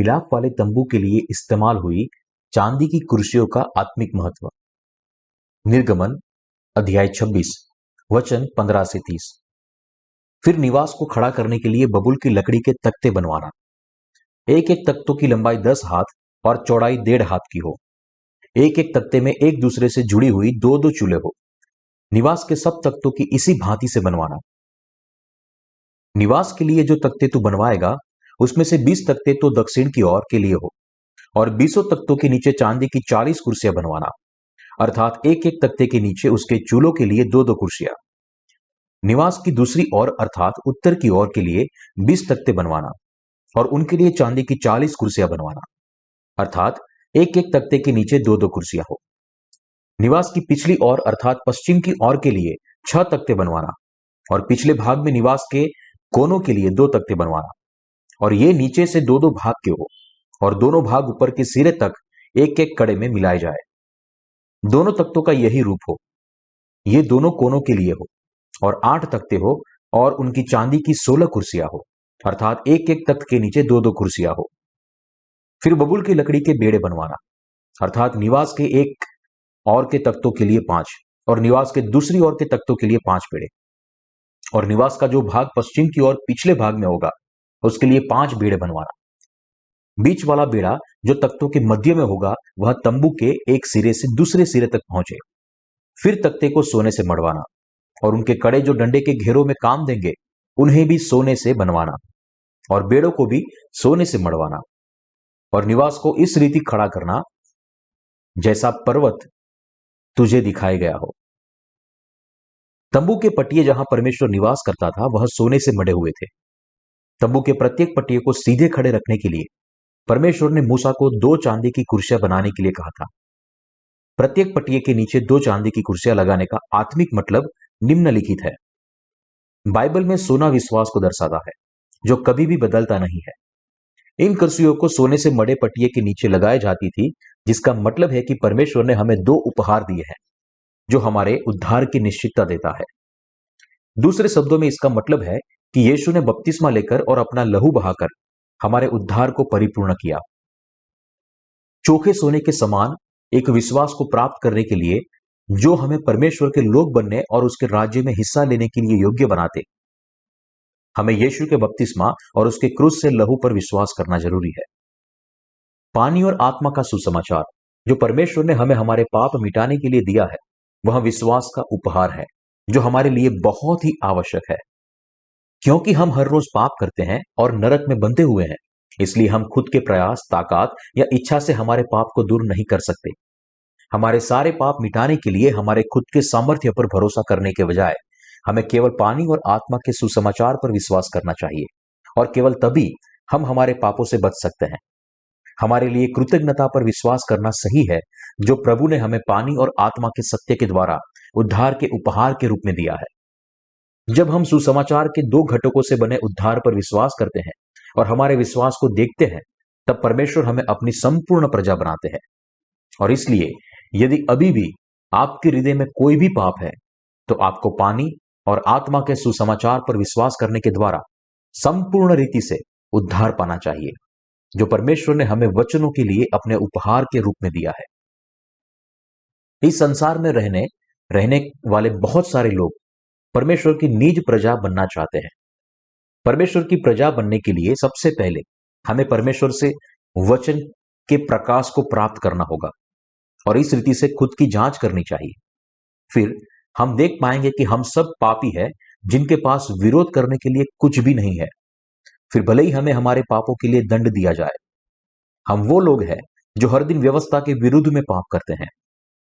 मिलाप वाले तंबू के लिए इस्तेमाल हुई चांदी की कुर्सियों का आत्मिक महत्व। निर्गमन अध्याय 26 वचन 15 से 30। फिर निवास को खड़ा करने के लिए बबूल की लकड़ी के तख्ते बनवाना। एक एक तख्तों की लंबाई 10 हाथ और चौड़ाई 1.5 हाथ की हो। एक एक तख्ते में एक दूसरे से जुड़ी हुई दो दो चूल्हे हो। निवास के सब तख्तों की इसी भांति से बनवाना। निवास के लिए जो तख्ते तू बनवाएगा उसमें से 20 तख्ते तो दक्षिण की ओर के लिए हो, और 20 तख्तों के नीचे चांदी की 40 कुर्सियां बनवाना, अर्थात एक एक तख्ते के नीचे उसके चूल्हों के लिए दो दो कुर्सियां। निवास की दूसरी ओर अर्थात उत्तर की ओर के लिए 20 तख्ते बनवाना, और उनके लिए चांदी की 40 कुर्सियां बनवाना, अर्थात एक एक तख्ते के नीचे दो दो कुर्सियां हो। निवास की पिछली ओर अर्थात पश्चिम की ओर के लिए 6 तख्ते बनवाना, और पिछले भाग में निवास के कोनों के लिए 2 तख्ते बनवाना, और ये नीचे से दो दो भाग के हो, और दोनों भाग ऊपर के सिरे तक एक एक कड़े में मिलाए जाए। दोनों तख्तों का यही रूप हो, ये दोनों कोनों के लिए हो, और 8 तख्ते हो, और उनकी चांदी की 16 कुर्सियां हो, अर्थात एक एक तख्त के नीचे दो दो कुर्सियां हो। फिर बबूल की लकड़ी के बेड़े बनवाना, अर्थात निवास के एक और के तख्तों के लिए 5, और निवास के दूसरी ओर के तख्तों के लिए 5 बेड़े, और निवास का जो भाग पश्चिम की ओर पिछले भाग में होगा उसके लिए 5 बेड़े बनवाना। बीच वाला बेड़ा जो तख्तों के मध्य में होगा वह तंबू के एक सिरे से दूसरे सिरे तक पहुंचे। फिर तख्ते को सोने से मढ़वाना, और उनके कड़े जो डंडे के घेरों में काम देंगे उन्हें भी सोने से बनवाना, और बेड़ों को भी सोने से मढ़वाना, और निवास को इस रीति खड़ा करना जैसा पर्वत तुझे दिखाया गया हो। तंबू के पट्टिए जहां परमेश्वर निवास करता था वह सोने से मढ़े हुए थे। तंबू के प्रत्येक पट्टिए को सीधे खड़े रखने के लिए परमेश्वर ने मूसा को 2 चांदी की कुर्सियां बनाने के लिए कहा था। प्रत्येक पट्टिए के नीचे 2 चांदी की कुर्सियां लगाने का आत्मिक मतलब निम्नलिखित है। बाइबल में सोना विश्वास को दर्शाता है जो कभी भी बदलता नहीं है। इन कुर्सियों को सोने से मढ़े पट्टिए के नीचे लगाई जाती थी, जिसका मतलब है कि परमेश्वर ने हमें 2 उपहार दिए हैं जो हमारे उद्धार की निश्चितता देता है। दूसरे शब्दों में इसका मतलब है कि यीशु ने बपतिस्मा लेकर और अपना लहू बहाकर हमारे उद्धार को परिपूर्ण किया। चोखे सोने के समान एक विश्वास को प्राप्त करने के लिए जो हमें परमेश्वर के लोग बनने और उसके राज्य में हिस्सा लेने के लिए योग्य बनाते, हमें यीशु के बपतिस्मा और उसके क्रूस से लहू पर विश्वास करना जरूरी है। पानी और आत्मा का सुसमाचार जो परमेश्वर ने हमें हमारे पाप मिटाने के लिए दिया है वह विश्वास का उपहार है जो हमारे लिए बहुत ही आवश्यक है। क्योंकि हम हर रोज पाप करते हैं और नरक में बंधे हुए हैं, इसलिए हम खुद के प्रयास, ताकत या इच्छा से हमारे पाप को दूर नहीं कर सकते। हमारे सारे पाप मिटाने के लिए हमारे खुद के सामर्थ्य पर भरोसा करने के बजाय हमें केवल पानी और आत्मा के सुसमाचार पर विश्वास करना चाहिए, और केवल तभी हम हमारे पापों से बच सकते हैं। हमारे लिए कृतज्ञता पर विश्वास करना सही है जो प्रभु ने हमें पानी और आत्मा के सत्य के द्वारा उद्धार के उपहार के रूप में दिया है। जब हम सुसमाचार के 2 घटकों से बने उद्धार पर विश्वास करते हैं और हमारे विश्वास को देखते हैं, तब परमेश्वर हमें अपनी संपूर्ण प्रजा बनाते हैं। और इसलिए यदि अभी भी आपके हृदय में कोई भी पाप है तो आपको पानी और आत्मा के सुसमाचार पर विश्वास करने के द्वारा संपूर्ण रीति से उद्धार पाना चाहिए जो परमेश्वर ने हमें वचनों के लिए अपने उपहार के रूप में दिया है। इस संसार में रहने वाले बहुत सारे लोग परमेश्वर की निज प्रजा बनना चाहते हैं। परमेश्वर की प्रजा बनने के लिए सबसे पहले हमें परमेश्वर से वचन के प्रकाश को प्राप्त करना होगा और इस रीति से खुद की जांच करनी चाहिए। फिर हम देख पाएंगे कि हम सब पापी हैं जिनके पास विरोध करने के लिए कुछ भी नहीं है। फिर भले ही हमें हमारे पापों के लिए दंड दिया जाए, हम वो लोग हैं जो हर दिन व्यवस्था के विरुद्ध में पाप करते हैं।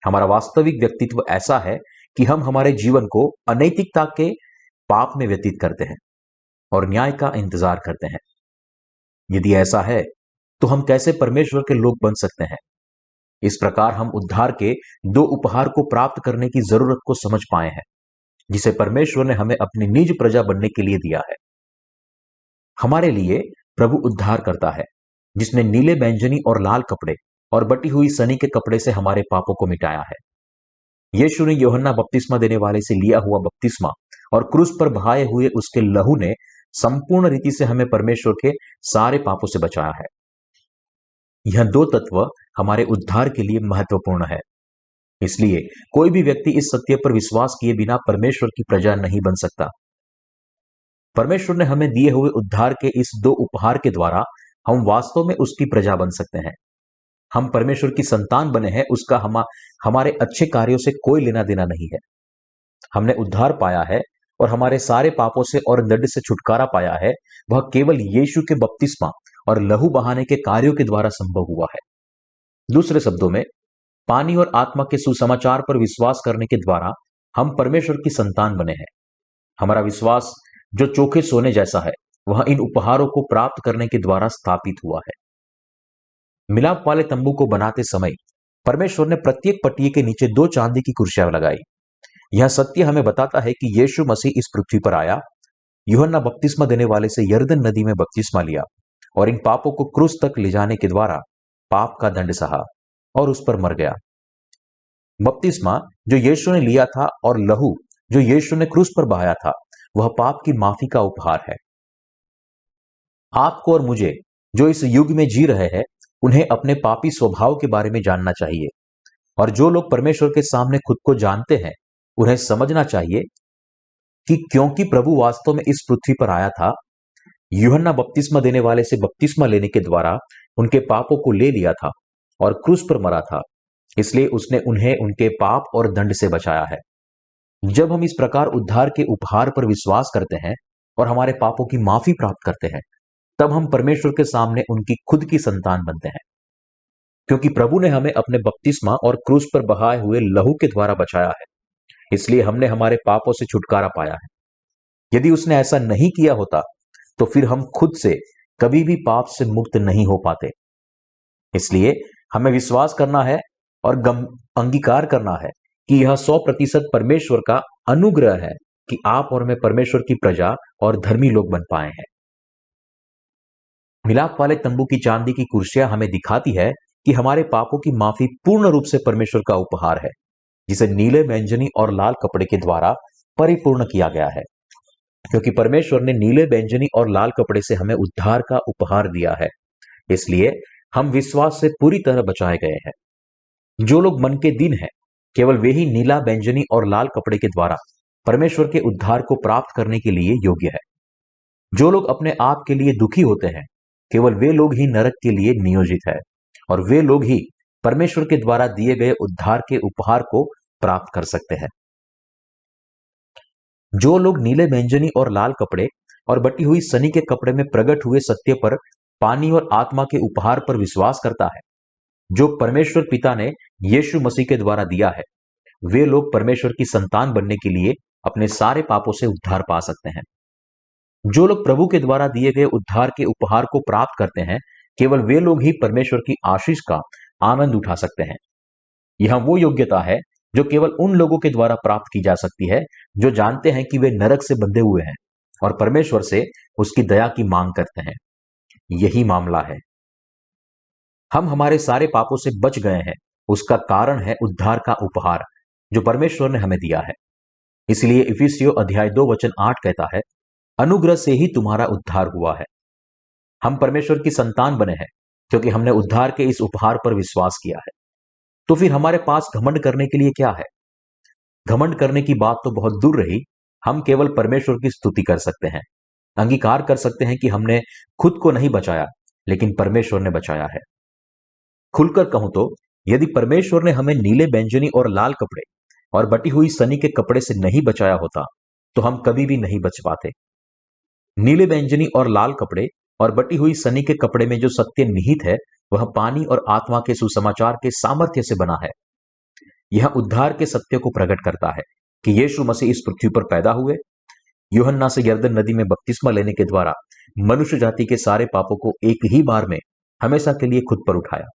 हमारा वास्तविक व्यक्तित्व ऐसा है कि हम हमारे जीवन को अनैतिकता के पाप में व्यतीत करते हैं और न्याय का इंतजार करते हैं। यदि ऐसा है तो हम कैसे परमेश्वर के लोग बन सकते हैं? इस प्रकार हम उद्धार के 2 उपहार को प्राप्त करने की जरूरत को समझ पाए हैं जिसे परमेश्वर ने हमें अपनी निज प्रजा बनने के लिए दिया है। हमारे लिए प्रभु उद्धार करता है जिसने नीले, बैंगनी और लाल कपड़े और बटी हुई सनी के कपड़े से हमारे पापों को मिटाया है। यीशु ने यूहन्ना बपतिस्मा देने वाले से लिया हुआ बपतिस्मा और क्रूस पर बहाए हुए उसके लहू ने संपूर्ण रीति से हमें परमेश्वर के सारे पापों से बचाया है। यह दो तत्व हमारे उद्धार के लिए महत्वपूर्ण है। इसलिए कोई भी व्यक्ति इस सत्य पर विश्वास किए बिना परमेश्वर की प्रजा नहीं बन सकता। परमेश्वर ने हमें दिए हुए उद्धार के इस दो उपहार के द्वारा हम वास्तव में उसकी प्रजा बन सकते हैं। हम परमेश्वर की संतान बने हैं, उसका हमारे अच्छे कार्यों से कोई लेना देना नहीं है। हमने उद्धार पाया है और हमारे सारे पापों से और दंड से छुटकारा पाया है। वह केवल यीशु के बपतिस्मा और लहू बहाने के कार्यों के द्वारा संभव हुआ है। दूसरे शब्दों में, पानी और आत्मा के सुसमाचार पर विश्वास करने के द्वारा हम परमेश्वर की संतान बने हैं। हमारा विश्वास जो चोखे सोने जैसा है, वह इन उपहारों को प्राप्त करने के द्वारा स्थापित हुआ है। मिलाप वाले तंबू को बनाते समय परमेश्वर ने प्रत्येक पटिये के नीचे दो चांदी की कुर्सियां लगाई। यह सत्य हमें बताता है कि यीशु मसीह इस पृथ्वी पर आया, यूहन्ना बपतिस्मा देने वाले से यरदन नदी में बपतिस्मा लिया और इन पापों को क्रूस तक ले जाने के द्वारा पाप का दंड सहा और उस पर मर गया। बपतिस्मा जो यीशु ने लिया था और लहू जो यीशु ने क्रूस पर बहाया था, वह पाप की माफी का उपहार है। आपको और मुझे जो इस युग में जी रहे हैं, उन्हें अपने पापी स्वभाव के बारे में जानना चाहिए। और जो लोग परमेश्वर के सामने खुद को जानते हैं, उन्हें समझना चाहिए कि क्योंकि प्रभु वास्तव में इस पृथ्वी पर आया था, यूहन्ना बपतिस्मा देने वाले से बपतिस्मा लेने के द्वारा उनके पापों को ले लिया था और क्रूस पर मरा था, इसलिए उसने उन्हें उनके पाप और दंड से बचाया है। जब हम इस प्रकार उद्धार के उपहार पर विश्वास करते हैं और हमारे पापों की माफी प्राप्त करते हैं, तब हम परमेश्वर के सामने उनकी खुद की संतान बनते हैं। क्योंकि प्रभु ने हमें अपने बपतिस्मा और क्रूस पर बहाए हुए लहू के द्वारा बचाया है, इसलिए हमने हमारे पापों से छुटकारा पाया है। यदि उसने ऐसा नहीं किया होता, तो फिर हम खुद से कभी भी पाप से मुक्त नहीं हो पाते। इसलिए हमें विश्वास करना है और अंगीकार करना है कि यह 100% परमेश्वर का अनुग्रह है कि आप और मैं परमेश्वर की प्रजा और धर्मी लोग बन पाए हैं। मिलाप वाले तंबू की चांदी की कुर्सियां हमें दिखाती है कि हमारे पापों की माफी पूर्ण रूप से परमेश्वर का उपहार है, जिसे नीले, बैंगनी और लाल कपड़े के द्वारा परिपूर्ण किया गया है। क्योंकि परमेश्वर ने नीले, बैंगनी और लाल कपड़े से हमें उद्धार का उपहार दिया है, इसलिए हम विश्वास से पूरी तरह बचाए गए हैं। जो लोग मन के दिन हैं, केवल वे ही नीला, बैंगनी और लाल कपड़े के द्वारा परमेश्वर के उद्धार को प्राप्त करने के लिए योग्य है। जो लोग अपने आप के लिए दुखी होते हैं, केवल वे लोग ही नरक के लिए नियोजित है और वे लोग ही परमेश्वर के द्वारा दिए गए उद्धार के उपहार को प्राप्त कर सकते हैं। जो लोग नीले, बैंगनी और लाल कपड़े और बटी हुई सनी के कपड़े में प्रकट हुए सत्य पर, पानी और आत्मा के उपहार पर विश्वास करता है, जो परमेश्वर पिता ने यीशु मसीह के द्वारा दिया है, वे लोग परमेश्वर की संतान बनने के लिए अपने सारे पापों से उद्धार पा सकते हैं। जो लोग प्रभु के द्वारा दिए गए उद्धार के उपहार को प्राप्त करते हैं, केवल वे लोग ही परमेश्वर की आशीष का आनंद उठा सकते हैं। यह वो योग्यता है जो केवल उन लोगों के द्वारा प्राप्त की जा सकती है जो जानते हैं कि वे नरक से बंधे हुए हैं और परमेश्वर से उसकी दया की मांग करते हैं। यही मामला है। हम हमारे सारे पापों से बच गए हैं, उसका कारण है उद्धार का उपहार जो परमेश्वर ने हमें दिया है। इसलिए इफिसियों अध्याय 2 वचन 8 कहता है, अनुग्रह से ही तुम्हारा उद्धार हुआ है। हम परमेश्वर की संतान बने हैं क्योंकि हमने उद्धार के इस उपहार पर विश्वास किया है। तो फिर हमारे पास घमंड करने के लिए क्या है? घमंड करने की बात तो बहुत दूर रही। हम केवल परमेश्वर की स्तुति कर सकते हैं, अंगीकार कर सकते हैं कि हमने खुद को नहीं बचाया, लेकिन परमेश्वर ने बचाया है। खुलकर कहूं तो, यदि परमेश्वर ने हमें नीले, बैंगनी और लाल कपड़े और बटी हुई सनी के कपड़े से नहीं बचाया होता, तो हम कभी भी नहीं बच पाते। नीले, बैंगनी और लाल कपड़े और बटी हुई सनी के कपड़े में जो सत्य निहित है, वह पानी और आत्मा के सुसमाचार के सामर्थ्य से बना है। यह उद्धार के सत्य को प्रकट करता है कि यीशु मसीह इस पृथ्वी पर पैदा हुए, यूहन्ना से यरदन नदी में बपतिस्मा लेने के द्वारा मनुष्य जाति के सारे पापों को एक ही बार में हमेशा के लिए खुद पर उठाया,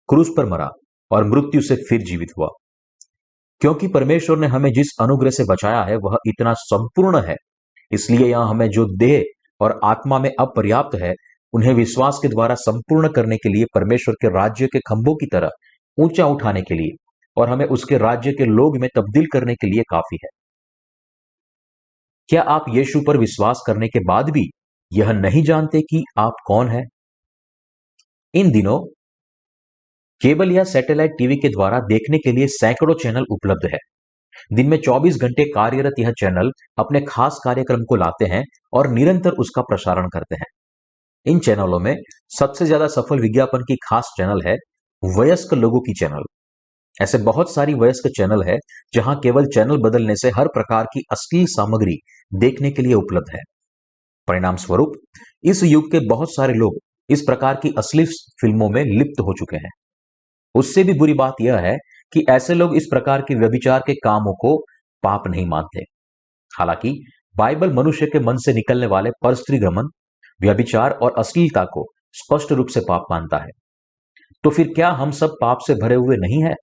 क्रूस पर मरा और मृत्यु से फिर जीवित हुआ। क्योंकि परमेश्वर ने हमें जिस अनुग्रह से बचाया है वह इतना संपूर्ण है, इसलिए यहां हमें जो देह और आत्मा में अपर्याप्त है, उन्हें विश्वास के द्वारा संपूर्ण करने के लिए परमेश्वर के राज्य के खंभों की तरह ऊंचा उठाने के लिए और हमें उसके राज्य के लोग में तब्दील करने के लिए काफी है। क्या आप यीशु पर विश्वास करने के बाद भी यह नहीं जानते कि आप कौन हैं? इन दिनों केबल या सैटेलाइट टीवी के द्वारा देखने के लिए सैकड़ों चैनल उपलब्ध है। दिन में 24 घंटे कार्यरत यह चैनल अपने खास कार्यक्रम को लाते हैं और निरंतर उसका प्रसारण करते हैं। इन चैनलों में सबसे ज्यादा सफल विज्ञापन की खास चैनल है वयस्क लोगों की चैनल। ऐसे बहुत सारी वयस्क चैनल है जहां केवल चैनल बदलने से हर प्रकार की अश्लील सामग्री देखने के लिए उपलब्ध है। परिणाम स्वरूप इस युग के बहुत सारे लोग इस प्रकार की अश्लील फिल्मों में लिप्त हो चुके हैं। उससे भी बुरी बात यह है कि ऐसे लोग इस प्रकार के व्यभिचार के कामों को पाप नहीं मानते। हालांकि बाइबल मनुष्य के मन से निकलने वाले परस्त्रीगमन, व्यभिचार और अश्लीलता को स्पष्ट रूप से पाप मानता है। तो फिर क्या हम सब पाप से भरे हुए नहीं है?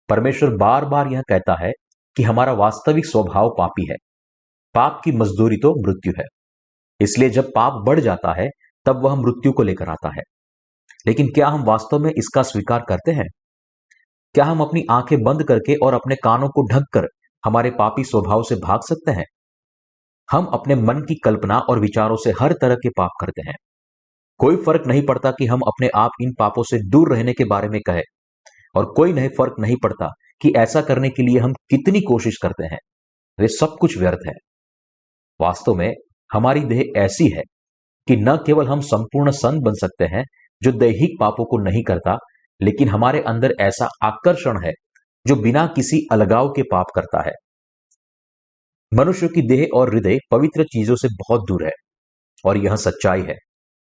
परमेश्वर बार बार यह कहता है कि हमारा वास्तविक स्वभाव पापी है। पाप की मजदूरी तो मृत्यु है। इसलिए जब पाप बढ़ जाता है तब वह मृत्यु को लेकर आता है। लेकिन क्या हम वास्तव में इसका स्वीकार करते हैं? क्या हम अपनी आंखें बंद करके और अपने कानों को ढक कर हमारे पापी स्वभाव से भाग सकते हैं? हम अपने मन की कल्पना और विचारों से हर तरह के पाप करते हैं। कोई फर्क नहीं पड़ता कि हम अपने आप इन पापों से दूर रहने के बारे में कहें, और कोई नहीं फर्क नहीं पड़ता कि ऐसा करने के लिए हम कितनी कोशिश करते हैं। वे सब कुछ व्यर्थ है। वास्तव में हमारी देह ऐसी है कि न केवल हम संपूर्ण संत बन सकते हैं जो दैहिक पापों को नहीं करता, लेकिन हमारे अंदर ऐसा आकर्षण है जो बिना किसी अलगाव के पाप करता है। मनुष्य की देह और हृदय पवित्र चीजों से बहुत दूर है, और यह सच्चाई है।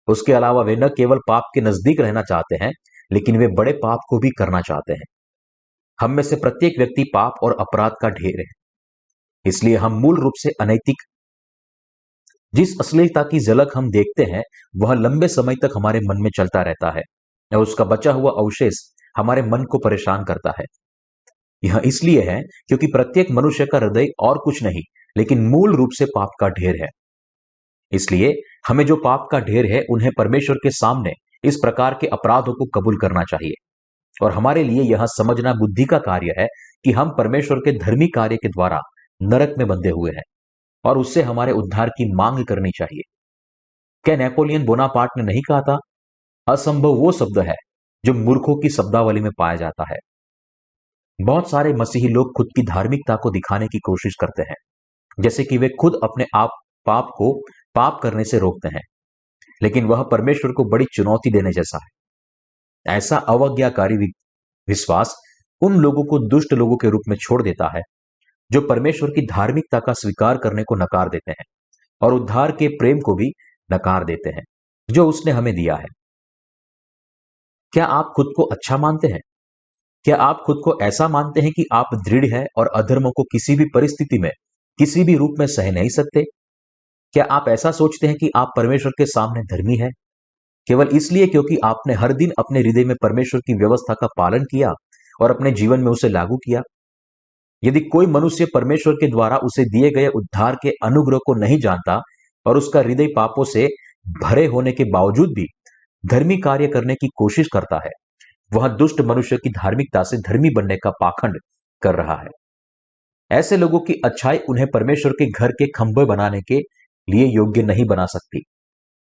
उसके अलावा वे न केवल पाप के नजदीक रहना चाहते हैं, लेकिन वे बड़े पाप को भी करना चाहते हैं। हम में से प्रत्येक व्यक्ति पाप और अपराध का ढेर है। इसलिए हम मूल रूप से अनैतिक। जिस अश्लीलता की झलक हम देखते हैं वह लंबे समय तक हमारे मन में चलता रहता है और उसका बचा हुआ अवशेष हमारे मन को परेशान करता है। यह इसलिए है क्योंकि प्रत्येक मनुष्य का हृदय और कुछ नहीं लेकिन मूल रूप से पाप का ढेर है। इसलिए हमें जो पाप का ढेर है उन्हें परमेश्वर के सामने इस प्रकार के अपराधों को कबूल करना चाहिए। और हमारे लिए यह समझना बुद्धि का कार्य है कि हम परमेश्वर के धर्मी कार्य के द्वारा नरक में बंधे हुए हैं और उससे हमारे उद्धार की मांग करनी चाहिए। क्या नेपोलियन बोनापार्ट ने नहीं कहा था, असंभव वो शब्द है जो मूर्खों की शब्दावली में पाया जाता है। बहुत सारे मसीही लोग खुद की धार्मिकता को दिखाने की कोशिश करते हैं, जैसे कि वे खुद अपने आप पाप को पाप करने से रोकते हैं, लेकिन वह परमेश्वर को बड़ी चुनौती देने जैसा है। ऐसा अवज्ञाकारी विश्वास उन लोगों को दुष्ट लोगों के रूप में छोड़ देता है जो परमेश्वर की धार्मिकता का स्वीकार करने को नकार देते हैं और उद्धार के प्रेम को भी नकार देते हैं जो उसने हमें दिया है। क्या आप खुद को अच्छा मानते हैं? क्या आप खुद को ऐसा मानते हैं कि आप दृढ़ हैं और अधर्म को किसी भी परिस्थिति में किसी भी रूप में सह नहीं सकते? क्या आप ऐसा सोचते हैं कि आप परमेश्वर के सामने धर्मी हैं केवल इसलिए क्योंकि आपने हर दिन अपने हृदय में परमेश्वर की व्यवस्था का पालन किया और अपने जीवन में उसे लागू किया? यदि कोई मनुष्य परमेश्वर के द्वारा उसे दिए गए उद्धार के अनुग्रह को नहीं जानता और उसका हृदय पापों से भरे होने के बावजूद भी धर्मी कार्य करने की कोशिश करता है, वह दुष्ट मनुष्य की धार्मिकता से धर्मी बनने का पाखंड कर रहा है। ऐसे लोगों की अच्छाई उन्हें परमेश्वर के घर के खंभे बनाने के लिए योग्य नहीं बना सकती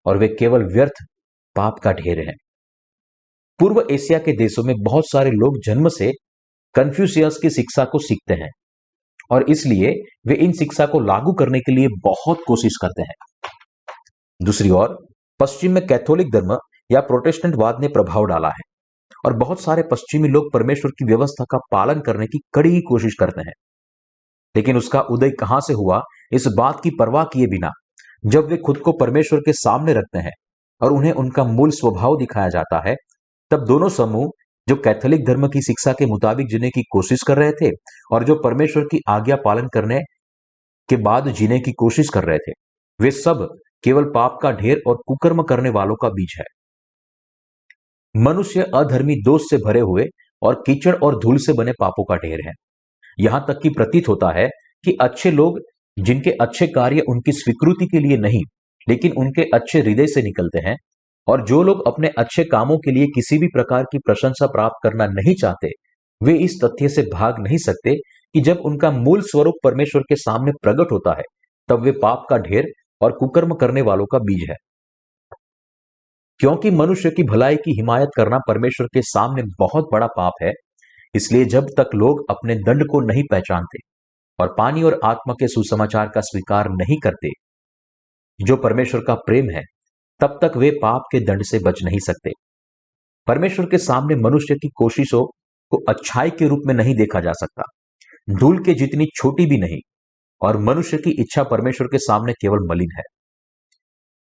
और वे केवल व्यर्थ पाप का ढेर हैं। पूर्व एशिया के देशों में बहुत सारे लोग जन्म से कन्फ्यूशियस की शिक्षा को सीखते हैं और इसलिए वे इन शिक्षा को लागू करने के लिए बहुत कोशिश करते हैं। दूसरी ओर पश्चिम में कैथोलिक धर्म या प्रोटेस्टेंटवाद ने प्रभाव डाला है और बहुत सारे पश्चिमी लोग परमेश्वर की व्यवस्था का पालन करने की कड़ी कोशिश करते हैं, लेकिन उसका उदय कहां से हुआ इस बात की परवाह किए बिना जब वे खुद को परमेश्वर के सामने रखते हैं और उन्हें उनका मूल स्वभाव दिखाया जाता है, तब दोनों समूह जो कैथोलिक धर्म की शिक्षा के मुताबिक जीने की कोशिश कर रहे थे और जो परमेश्वर की आज्ञा पालन करने के बाद जीने की कोशिश कर रहे थे, वे सब केवल पाप का ढेर और कुकर्म करने वालों का बीज है। मनुष्य अधर्मी दोष से भरे हुए और कीचड़ और धूल से बने पापों का ढेर है। यहां तक कि प्रतीत होता है कि अच्छे लोग जिनके अच्छे कार्य उनकी स्वीकृति के लिए नहीं लेकिन उनके अच्छे हृदय से निकलते हैं, और जो लोग अपने अच्छे कामों के लिए किसी भी प्रकार की प्रशंसा प्राप्त करना नहीं चाहते, वे इस तथ्य से भाग नहीं सकते कि जब उनका मूल स्वरूप परमेश्वर के सामने प्रकट होता है तब वे पाप का ढेर और कुकर्म करने वालों का बीज है। क्योंकि मनुष्य की भलाई की हिमायत करना परमेश्वर के सामने बहुत बड़ा पाप है, इसलिए जब तक लोग अपने दंड को नहीं पहचानते और पानी और आत्मा के सुसमाचार का स्वीकार नहीं करते, जो परमेश्वर का प्रेम है, तब तक वे पाप के दंड से बच नहीं सकते। परमेश्वर के सामने मनुष्य की कोशिशों को अच्छाई के रूप में नहीं देखा जा सकता, धूल के जितनी छोटी भी नहीं, और मनुष्य की इच्छा परमेश्वर के सामने केवल मलिन है।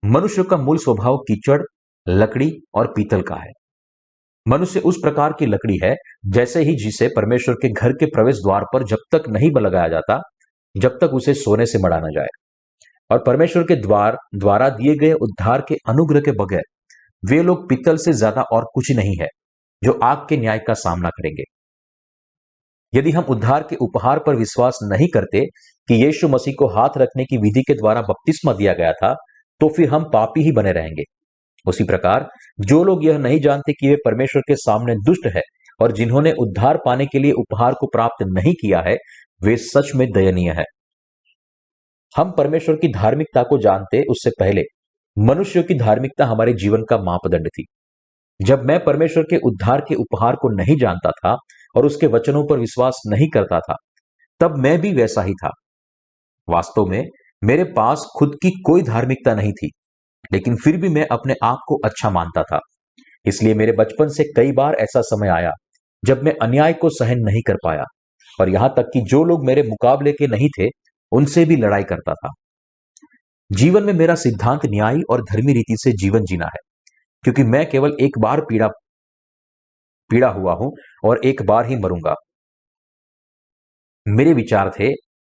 मनुष्य का मूल स्वभाव कीचड़, लकड़ी और पीतल का है। मनुष्य उस प्रकार की लकड़ी है जैसे ही जिसे परमेश्वर के घर के प्रवेश द्वार पर जब तक नहीं लगाया जाता, जब तक उसे सोने से मढ़ा न जाए, और परमेश्वर के द्वारा दिए गए उद्धार के अनुग्रह के बगैर वे लोग पीतल से ज्यादा और कुछ नहीं है जो आग के न्याय का सामना करेंगे। यदि हम उद्धार के उपहार पर विश्वास नहीं करते कि यीशु मसीह को हाथ रखने की विधि के द्वारा बपतिस्मा दिया गया था, तो फिर हम पापी ही बने रहेंगे। उसी प्रकार जो लोग यह नहीं जानते कि वे परमेश्वर के सामने दुष्ट है और जिन्होंने उद्धार पाने के लिए उपहार को प्राप्त नहीं किया है, वे सच में दयनीय है। हम परमेश्वर की धार्मिकता को जानते उससे पहले मनुष्यों की धार्मिकता हमारे जीवन का मापदंड थी। जब मैं परमेश्वर के उद्धार के उपहार को नहीं जानता था और उसके वचनों पर विश्वास नहीं करता था, तब मैं भी वैसा ही था। वास्तव में मेरे पास खुद की कोई धार्मिकता नहीं थी, लेकिन फिर भी मैं अपने आप को अच्छा मानता था। इसलिए मेरे बचपन से कई बार ऐसा समय आया जब मैं अन्याय को सहन नहीं कर पाया, और यहां तक कि जो लोग मेरे मुकाबले के नहीं थे उनसे भी लड़ाई करता था। जीवन में मेरा सिद्धांत न्यायी और धर्मी रीति से जीवन जीना है, क्योंकि मैं केवल एक बार पीड़ा हुआ हूं और एक बार ही मरूंगा। मेरे विचार थे,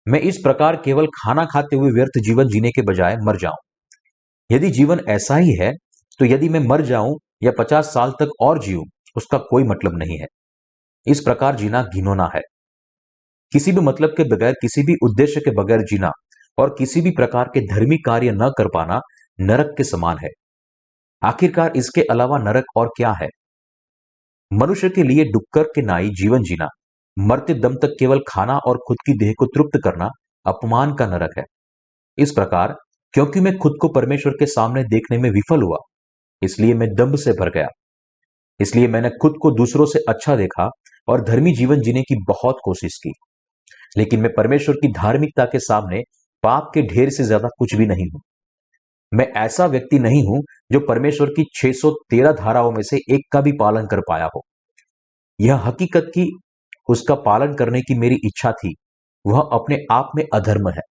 मैं इस प्रकार केवल खाना खाते हुए व्यर्थ जीवन जीने के बजाय मर जाऊं। यदि जीवन ऐसा ही है, तो यदि मैं मर जाऊं या 50 साल तक और जीऊं, उसका कोई मतलब नहीं है। इस प्रकार जीना घिनौना है। किसी भी मतलब के बगैर, किसी भी उद्देश्य के बगैर जीना और किसी भी प्रकार के धर्मी कार्य न कर पाना नरक के समान है। आखिरकार इसके अलावा नरक और क्या है? मनुष्य के लिए डुक्कर के नाई जीवन जीना, मरते दम तक केवल खाना और खुद की देह को तृप्त करना अपमान का नरक है। इस प्रकार क्योंकि मैं खुद को परमेश्वर के सामने देखने में विफल हुआ, इसलिए मैं दंभ से भर गया। इसलिए मैंने खुद को दूसरों से अच्छा देखा और धर्मी जीवन जीने की बहुत कोशिश की, लेकिन मैं परमेश्वर की धार्मिकता के सामने पाप के ढेर से ज्यादा कुछ भी नहीं हूं। मैं ऐसा व्यक्ति नहीं हूं जो परमेश्वर की 613 धाराओं में से एक का भी पालन कर पाया हो। यह हकीकत की उसका पालन करने की मेरी इच्छा थी, वह अपने आप में अधर्म है,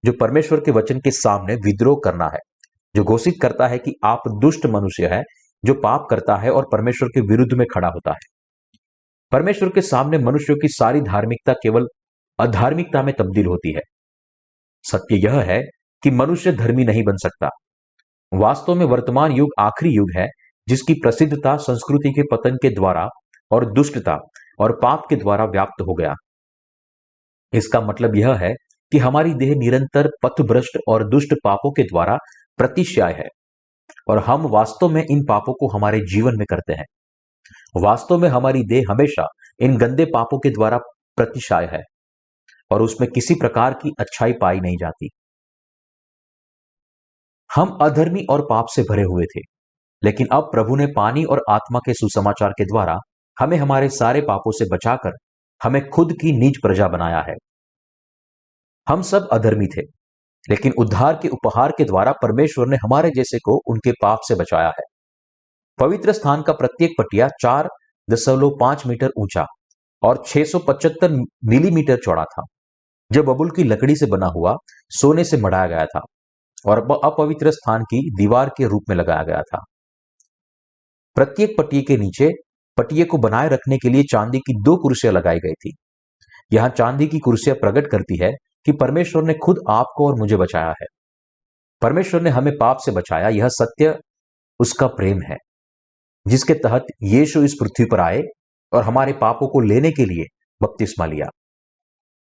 जो परमेश्वर के वचन के सामने विद्रोह करना है, जो घोषित करता है कि आप दुष्ट मनुष्य है, जो पाप करता है और परमेश्वर के विरुद्ध में खड़ा होता है। परमेश्वर के सामने मनुष्यों की सारी धार्मिकता केवल अधार्मिकता में तब्दील होती है। सत्य यह है कि मनुष्य धर्मी नहीं बन सकता। वास्तव में वर्तमान युग आखिरी युग है जिसकी प्रसिद्धता संस्कृति के पतन के द्वारा और दुष्टता और पाप के द्वारा व्याप्त हो गया। इसका मतलब यह है कि हमारी देह निरंतर पथभ्रष्ट और दुष्ट पापों के द्वारा प्रतिशय है, और हम वास्तव में इन पापों को हमारे जीवन में करते हैं। वास्तव में हमारी देह हमेशा इन गंदे पापों के द्वारा प्रतिशय है और उसमें किसी प्रकार की अच्छाई पाई नहीं जाती। हम अधर्मी और पाप से भरे हुए थे, लेकिन अब प्रभु ने पानी और आत्मा के सुसमाचार के द्वारा हमें हमारे सारे पापों से बचाकर हमें खुद की निज प्रजा बनाया है। हम सब अधर्मी थे, लेकिन उद्धार के उपहार के द्वारा परमेश्वर ने हमारे जैसे को उनके पाप से बचाया है। पवित्र स्थान का प्रत्येक पटिया 4.5 मीटर ऊंचा और 675 मिलीमीटर चौड़ा था, जो बबूल की लकड़ी से बना हुआ सोने से मढ़ाया गया था और अपवित्र स्थान की दीवार के रूप में लगाया गया था। प्रत्येक पटिये के नीचे पटिये को बनाए रखने के लिए चांदी की 2 कुर्सियां लगाई गई थी। यहां चांदी की कुर्सियां प्रकट करती है कि परमेश्वर ने खुद आपको और मुझे बचाया है। परमेश्वर ने हमें पाप से बचाया, यह सत्य उसका प्रेम है, जिसके तहत यीशु इस पृथ्वी पर आए और हमारे पापों को लेने के लिए बपतिस्मा लिया।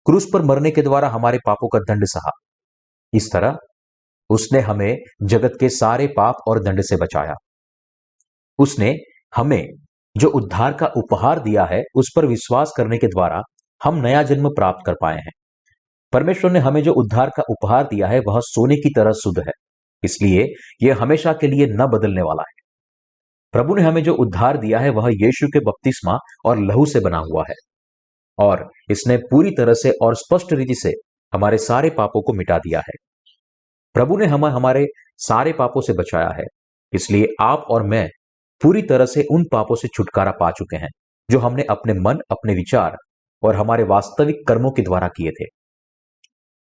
क्रूस पर मरने के द्वारा हमारे पापों का दंड सहा। इस तरह उसने हमें जगत के सारे पाप और दंड से बचाया। उसने हमें जो उद्धार का उपहार दिया है, उस पर विश्वास करने के द्वारा हम नया जन्म प्राप्त कर पाए हैं। परमेश्वर ने हमें जो उद्धार का उपहार दिया है, वह सोने की तरह शुद्ध है, इसलिए यह हमेशा के लिए न बदलने वाला है। प्रभु ने हमें जो उद्धार दिया है वह यीशु के बपतिस्मा और लहू से बना हुआ है, और इसने पूरी तरह से और स्पष्ट रीति से हमारे सारे पापों को मिटा दिया है। प्रभु ने हमें हमारे सारे पापों से बचाया है, इसलिए आप और मैं पूरी तरह से उन पापों से छुटकारा पा चुके हैं जो हमने अपने मन, अपने विचार और हमारे वास्तविक कर्मों के द्वारा किए थे।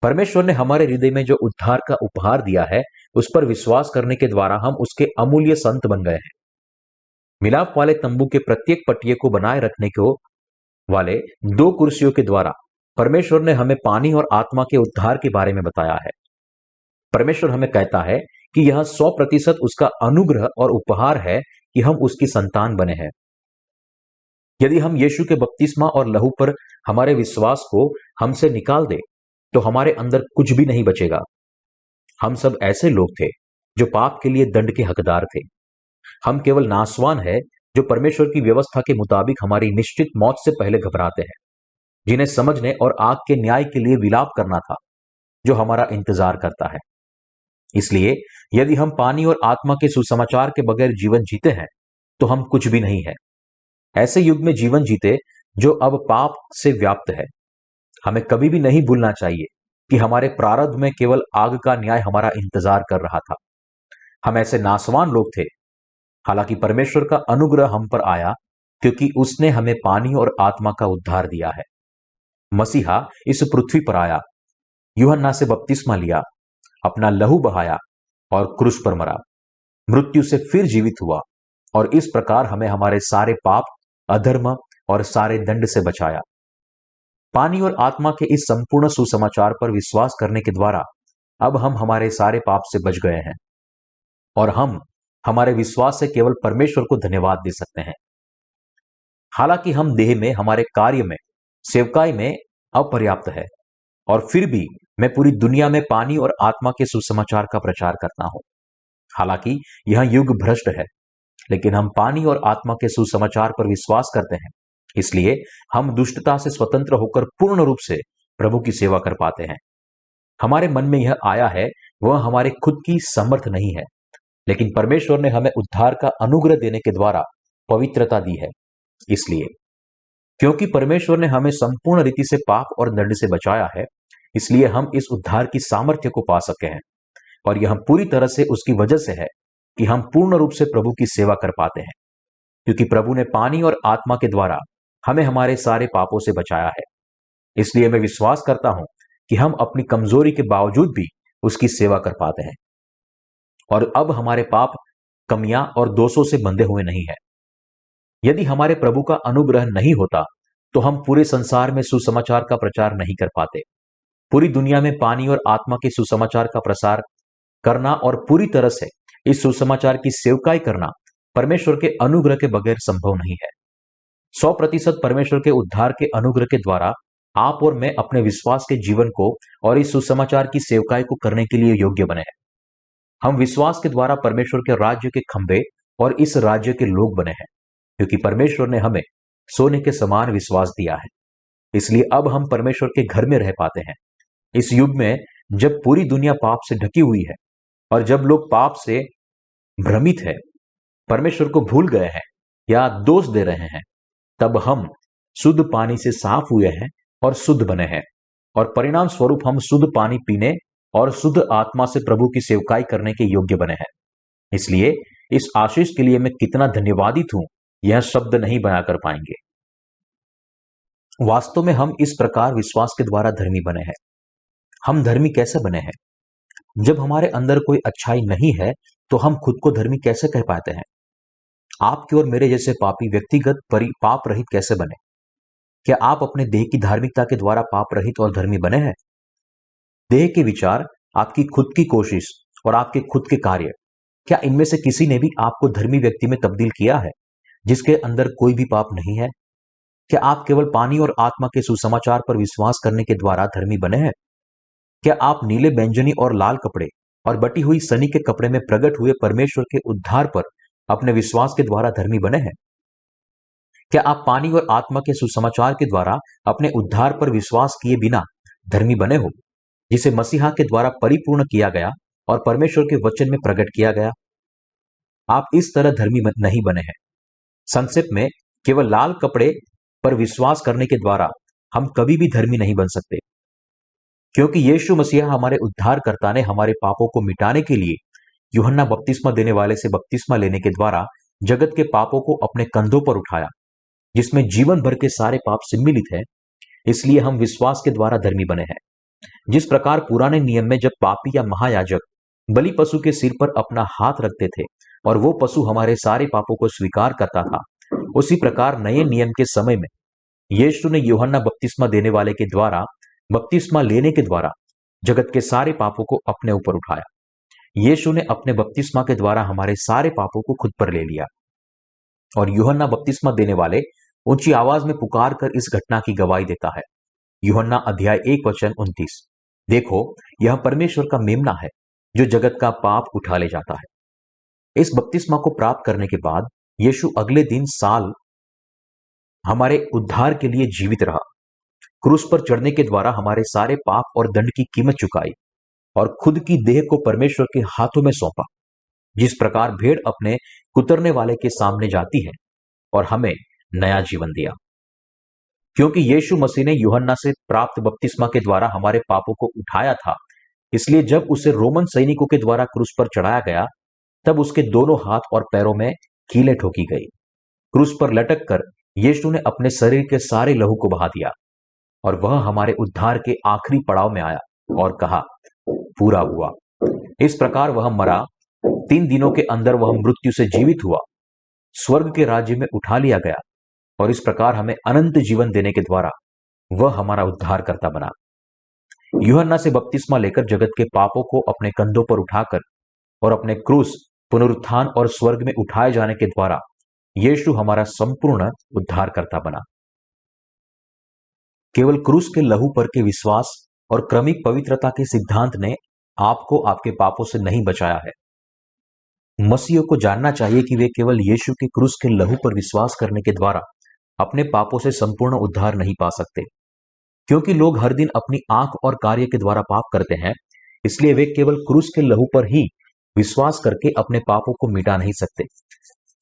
परमेश्वर ने हमारे हृदय में जो उद्धार का उपहार दिया है, उस पर विश्वास करने के द्वारा हम उसके अमूल्य संत बन गए हैं। मिलाप वाले तंबू के प्रत्येक पट्टिये को बनाए रखने को वाले दो कुर्सियों के द्वारा परमेश्वर ने हमें पानी और आत्मा के उद्धार के बारे में बताया है। परमेश्वर हमें कहता है कि यह 100% उसका अनुग्रह और उपहार है कि हम उसकी संतान बने हैं। यदि हम यीशु के बपतिस्मा और लहू पर हमारे विश्वास को हमसे निकाल दे तो हमारे अंदर कुछ भी नहीं बचेगा। हम सब ऐसे लोग थे जो पाप के लिए दंड के हकदार थे। हम केवल नासवान है जो परमेश्वर की व्यवस्था के मुताबिक हमारी निश्चित मौत से पहले घबराते हैं, जिन्हें समझने और आग के न्याय के लिए विलाप करना था जो हमारा इंतजार करता है। इसलिए यदि हम पानी और आत्मा के सुसमाचार के बगैर जीवन जीते हैं तो हम कुछ भी नहीं है। ऐसे युग में जीवन जीते जो अब पाप से व्याप्त है। हमें कभी भी नहीं भूलना चाहिए कि हमारे प्रारब्ध में केवल आग का न्याय हमारा इंतजार कर रहा था। हम ऐसे नासवान लोग थे, हालांकि परमेश्वर का अनुग्रह हम पर आया क्योंकि उसने हमें पानी और आत्मा का उद्धार दिया है। मसीहा इस पृथ्वी पर आया, यूहन्ना से बपतिस्मा लिया, अपना लहू बहाया और क्रूस पर मरा, मृत्यु से फिर जीवित हुआ और इस प्रकार हमें हमारे सारे पाप, अधर्म और सारे दंड से बचाया। पानी और आत्मा के इस संपूर्ण सुसमाचार पर विश्वास करने के द्वारा अब हम हमारे सारे पाप से बच गए हैं और हम हमारे विश्वास से केवल परमेश्वर को धन्यवाद दे सकते हैं। हालांकि हम देह में, हमारे कार्य में, सेवकाई में अपर्याप्त है, और फिर भी मैं पूरी दुनिया में पानी और आत्मा के सुसमाचार का प्रचार करता हूं। हालांकि यह युग भ्रष्ट है, लेकिन हम पानी और आत्मा के सुसमाचार पर विश्वास करते हैं, इसलिए हम दुष्टता से स्वतंत्र होकर पूर्ण रूप से प्रभु की सेवा कर पाते हैं। हमारे मन में यह आया है वह हमारे खुद की समर्थ नहीं है, लेकिन परमेश्वर ने हमें उद्धार का अनुग्रह देने के द्वारा पवित्रता दी है। इसलिए क्योंकि परमेश्वर ने हमें संपूर्ण रीति से पाप और दंड से बचाया है, इसलिए हम इस उद्धार की सामर्थ्य को पा सके हैं, और यह पूरी तरह से उसकी वजह से है कि हम पूर्ण रूप से प्रभु की सेवा कर पाते हैं, क्योंकि प्रभु ने पानी और आत्मा के द्वारा हमें हमारे सारे पापों से बचाया है। इसलिए मैं विश्वास करता हूं कि हम अपनी कमजोरी के बावजूद भी उसकी सेवा कर पाते हैं, और अब हमारे पाप, कमियां और दोषों से बंधे हुए नहीं है। यदि हमारे प्रभु का अनुग्रह नहीं होता तो हम पूरे संसार में सुसमाचार का प्रचार नहीं कर पाते। पूरी दुनिया में पानी और आत्मा के सुसमाचार का प्रसार करना और पूरी तरह से इस सुसमाचार की सेवकाई करना परमेश्वर के अनुग्रह के बगैर संभव नहीं है। 100% परमेश्वर के उद्धार के अनुग्रह के द्वारा आप और मैं अपने विश्वास के जीवन को और इस सुसमाचार की सेवकाई को करने के लिए योग्य बने हैं। हम विश्वास के द्वारा परमेश्वर के राज्य के खंभे और इस राज्य के लोग बने हैं, क्योंकि परमेश्वर ने हमें सोने के समान विश्वास दिया है। इसलिए अब हम परमेश्वर के घर में रह पाते हैं। इस युग में जब पूरी दुनिया पाप से ढकी हुई है और जब लोग पाप से भ्रमित है, परमेश्वर को भूल गए हैं या दोष दे रहे हैं, तब हम शुद्ध पानी से साफ हुए हैं और शुद्ध बने हैं, और परिणाम स्वरूप हम शुद्ध पानी पीने और शुद्ध आत्मा से प्रभु की सेवकाई करने के योग्य बने हैं। इसलिए इस आशीष के लिए मैं कितना धन्यवादित हूं, यह शब्द नहीं बयां कर पाएंगे। वास्तव में हम इस प्रकार विश्वास के द्वारा धर्मी बने हैं। हम धर्मी कैसे बने हैं? जब हमारे अंदर कोई अच्छाई नहीं है तो हम खुद को धर्मी कैसे कह पाते हैं? आपके और मेरे जैसे पापी व्यक्तिगत पाप रहित कैसे बने? क्या आप अपने देह की धार्मिकता के द्वारा पाप रहित और धर्मी बने हैं? देह के विचार, आपकी खुद की कोशिश और आपके खुद के कार्य, क्या इनमें से किसी ने भी आपको धर्मी व्यक्ति में तब्दील किया है जिसके अंदर कोई भी पाप नहीं है? क्या आप केवल पानी और आत्मा के सुसमाचार पर विश्वास करने के द्वारा धर्मी बने हैं? क्या आप नीले, बैंगनी और लाल कपड़े और बटी हुई सनी के कपड़े में प्रकट हुए परमेश्वर के उद्धार पर अपने विश्वास के द्वारा धर्मी बने हैं? क्या आप पानी और आत्मा के सुसमाचार के द्वारा अपने उद्धार पर विश्वास किए बिना धर्मी बने हो, जिसे मसीहा के द्वारा परिपूर्ण किया गया और परमेश्वर के वचन में प्रकट किया गया? आप इस तरह धर्मी नहीं बने हैं। संक्षेप में, केवल लाल कपड़े पर विश्वास करने के द्वारा हम कभी भी धर्मी नहीं बन सकते, क्योंकि यीशु मसीहा हमारे उद्धारकर्ता ने हमारे पापों को मिटाने के लिए यूहन्ना बपतिस्मा देने वाले से बपतिस्मा लेने के द्वारा जगत के पापों को अपने कंधों पर उठाया, जिसमें जीवन भर के सारे पाप सम्मिलित है। इसलिए हम विश्वास के द्वारा धर्मी बने हैं। जिस प्रकार पुराने नियम में जब पापी या महायाजक बलि पशु के सिर पर अपना हाथ रखते थे और वो पशु हमारे सारे पापों को स्वीकार करता था, उसी प्रकार नए नियम के समय में यीशु ने यूहन्ना बपतिस्मा देने वाले के द्वारा बपतिस्मा लेने के द्वारा जगत के सारे पापों को अपने ऊपर उठाया। यीशु ने अपने बपतिस्मा के द्वारा हमारे सारे पापों को खुद पर ले लिया। और यूहन्ना बपतिस्मा देने वाले ऊंची आवाज में पुकार कर इस घटना की गवाही देता है। यूहन्ना अध्याय 1:29। देखो, यह परमेश्वर का मेमना है जो जगत का पाप उठा ले जाता है। इस बपतिस्मा को प्राप्त करने के बाद यीशु अगले दिन साल हमारे उद्धार के लिए जीवित रहा। क्रूस पर चढ़ने के द्वारा हमारे सारे पाप और दंड की कीमत चुकाई और खुद की देह को परमेश्वर के हाथों में सौंपा। जिस प्रकार भेड़ अपने कुतरने वाले के सामने जाती है, और हमें नया जीवन दिया। क्योंकि यीशु मसीह ने यूहन्ना से प्राप्त बपतिस्मा के द्वारा हमारे पापों को उठाया था, इसलिए जब उसे रोमन सैनिकों के द्वारा क्रूस पर चढ़ाया गया, तब उसके दोनों हाथ और पैरों में कीलें ठोकी गई। क्रूस पर लटक कर यीशु ने अपने शरीर के सारे लहू को बहा दिया और वह हमारे उद्धार के आखिरी पड़ाव में आया और कहा, पूरा हुआ। इस प्रकार वह मरा, 3 दिनों के अंदर वह मृत्यु से जीवित हुआ, स्वर्ग के राज्य में उठा लिया गया और इस प्रकार हमें अनंत जीवन देने के द्वारा वह हमारा उद्धारकर्ता बना। यूहन्ना से बपतिस्मा लेकर जगत के पापों को अपने कंधों पर उठाकर और अपने क्रूस, पुनरुत्थान और स्वर्ग में उठाए जाने के द्वारा यीशु हमारा संपूर्ण उद्धारकर्ता बना। केवल क्रूस के लहू पर के विश्वास और क्रमिक पवित्रता के सिद्धांत ने आपको आपके पापों से नहीं बचाया है। मसीहियों को जानना चाहिए कि वे केवल यीशु के क्रूस के लहू पर विश्वास करने के द्वारा अपने पापों से संपूर्ण उद्धार नहीं पा सकते, क्योंकि लोग हर दिन अपनी आंख और कार्य के द्वारा पाप करते हैं। इसलिए वे केवल क्रूस के लहू पर ही विश्वास करके अपने पापों को मिटा नहीं सकते।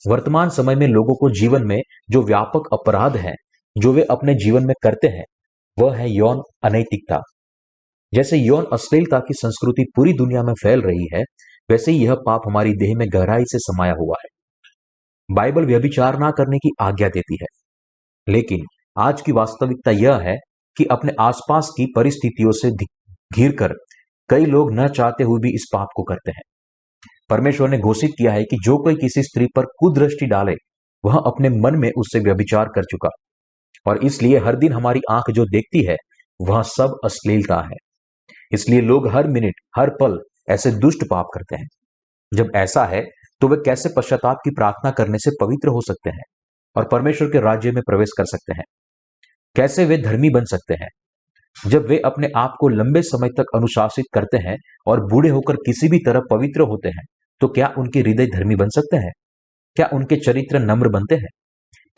वर्तमान समय में लोगों को जीवन में जो व्यापक अपराध है जो वे अपने जीवन में करते हैं, वह है यौन अनैतिकता। जैसे यौन अश्लीलता की संस्कृति पूरी दुनिया में फैल रही है, वैसे ही यह पाप हमारी देह में गहराई से समाया हुआ है। बाइबल व्यभिचार ना करने की आज्ञा देती है, लेकिन आज की वास्तविकता यह है कि अपने आसपास की परिस्थितियों से घिरकर कई लोग न चाहते हुए भी इस पाप को करते हैं। परमेश्वर ने घोषित किया है कि जो कोई किसी स्त्री पर कुदृष्टि डाले, वह अपने मन में उससे व्यभिचार कर चुका, और इसलिए हर दिन हमारी आंख जो देखती है वह सब अश्लीलता है। इसलिए लोग हर मिनट, हर पल ऐसे दुष्ट पाप करते हैं। जब ऐसा है तो वे कैसे पश्चाताप की प्रार्थना करने से पवित्र हो सकते हैं और परमेश्वर के राज्य में प्रवेश कर सकते हैं? कैसे वे धर्मी बन सकते हैं? जब वे अपने आप को लंबे समय तक अनुशासित करते हैं और बूढ़े होकर किसी भी तरह पवित्र होते हैं, तो क्या उनके हृदय धर्मी बन सकते हैं? क्या उनके चरित्र नम्र बनते हैं?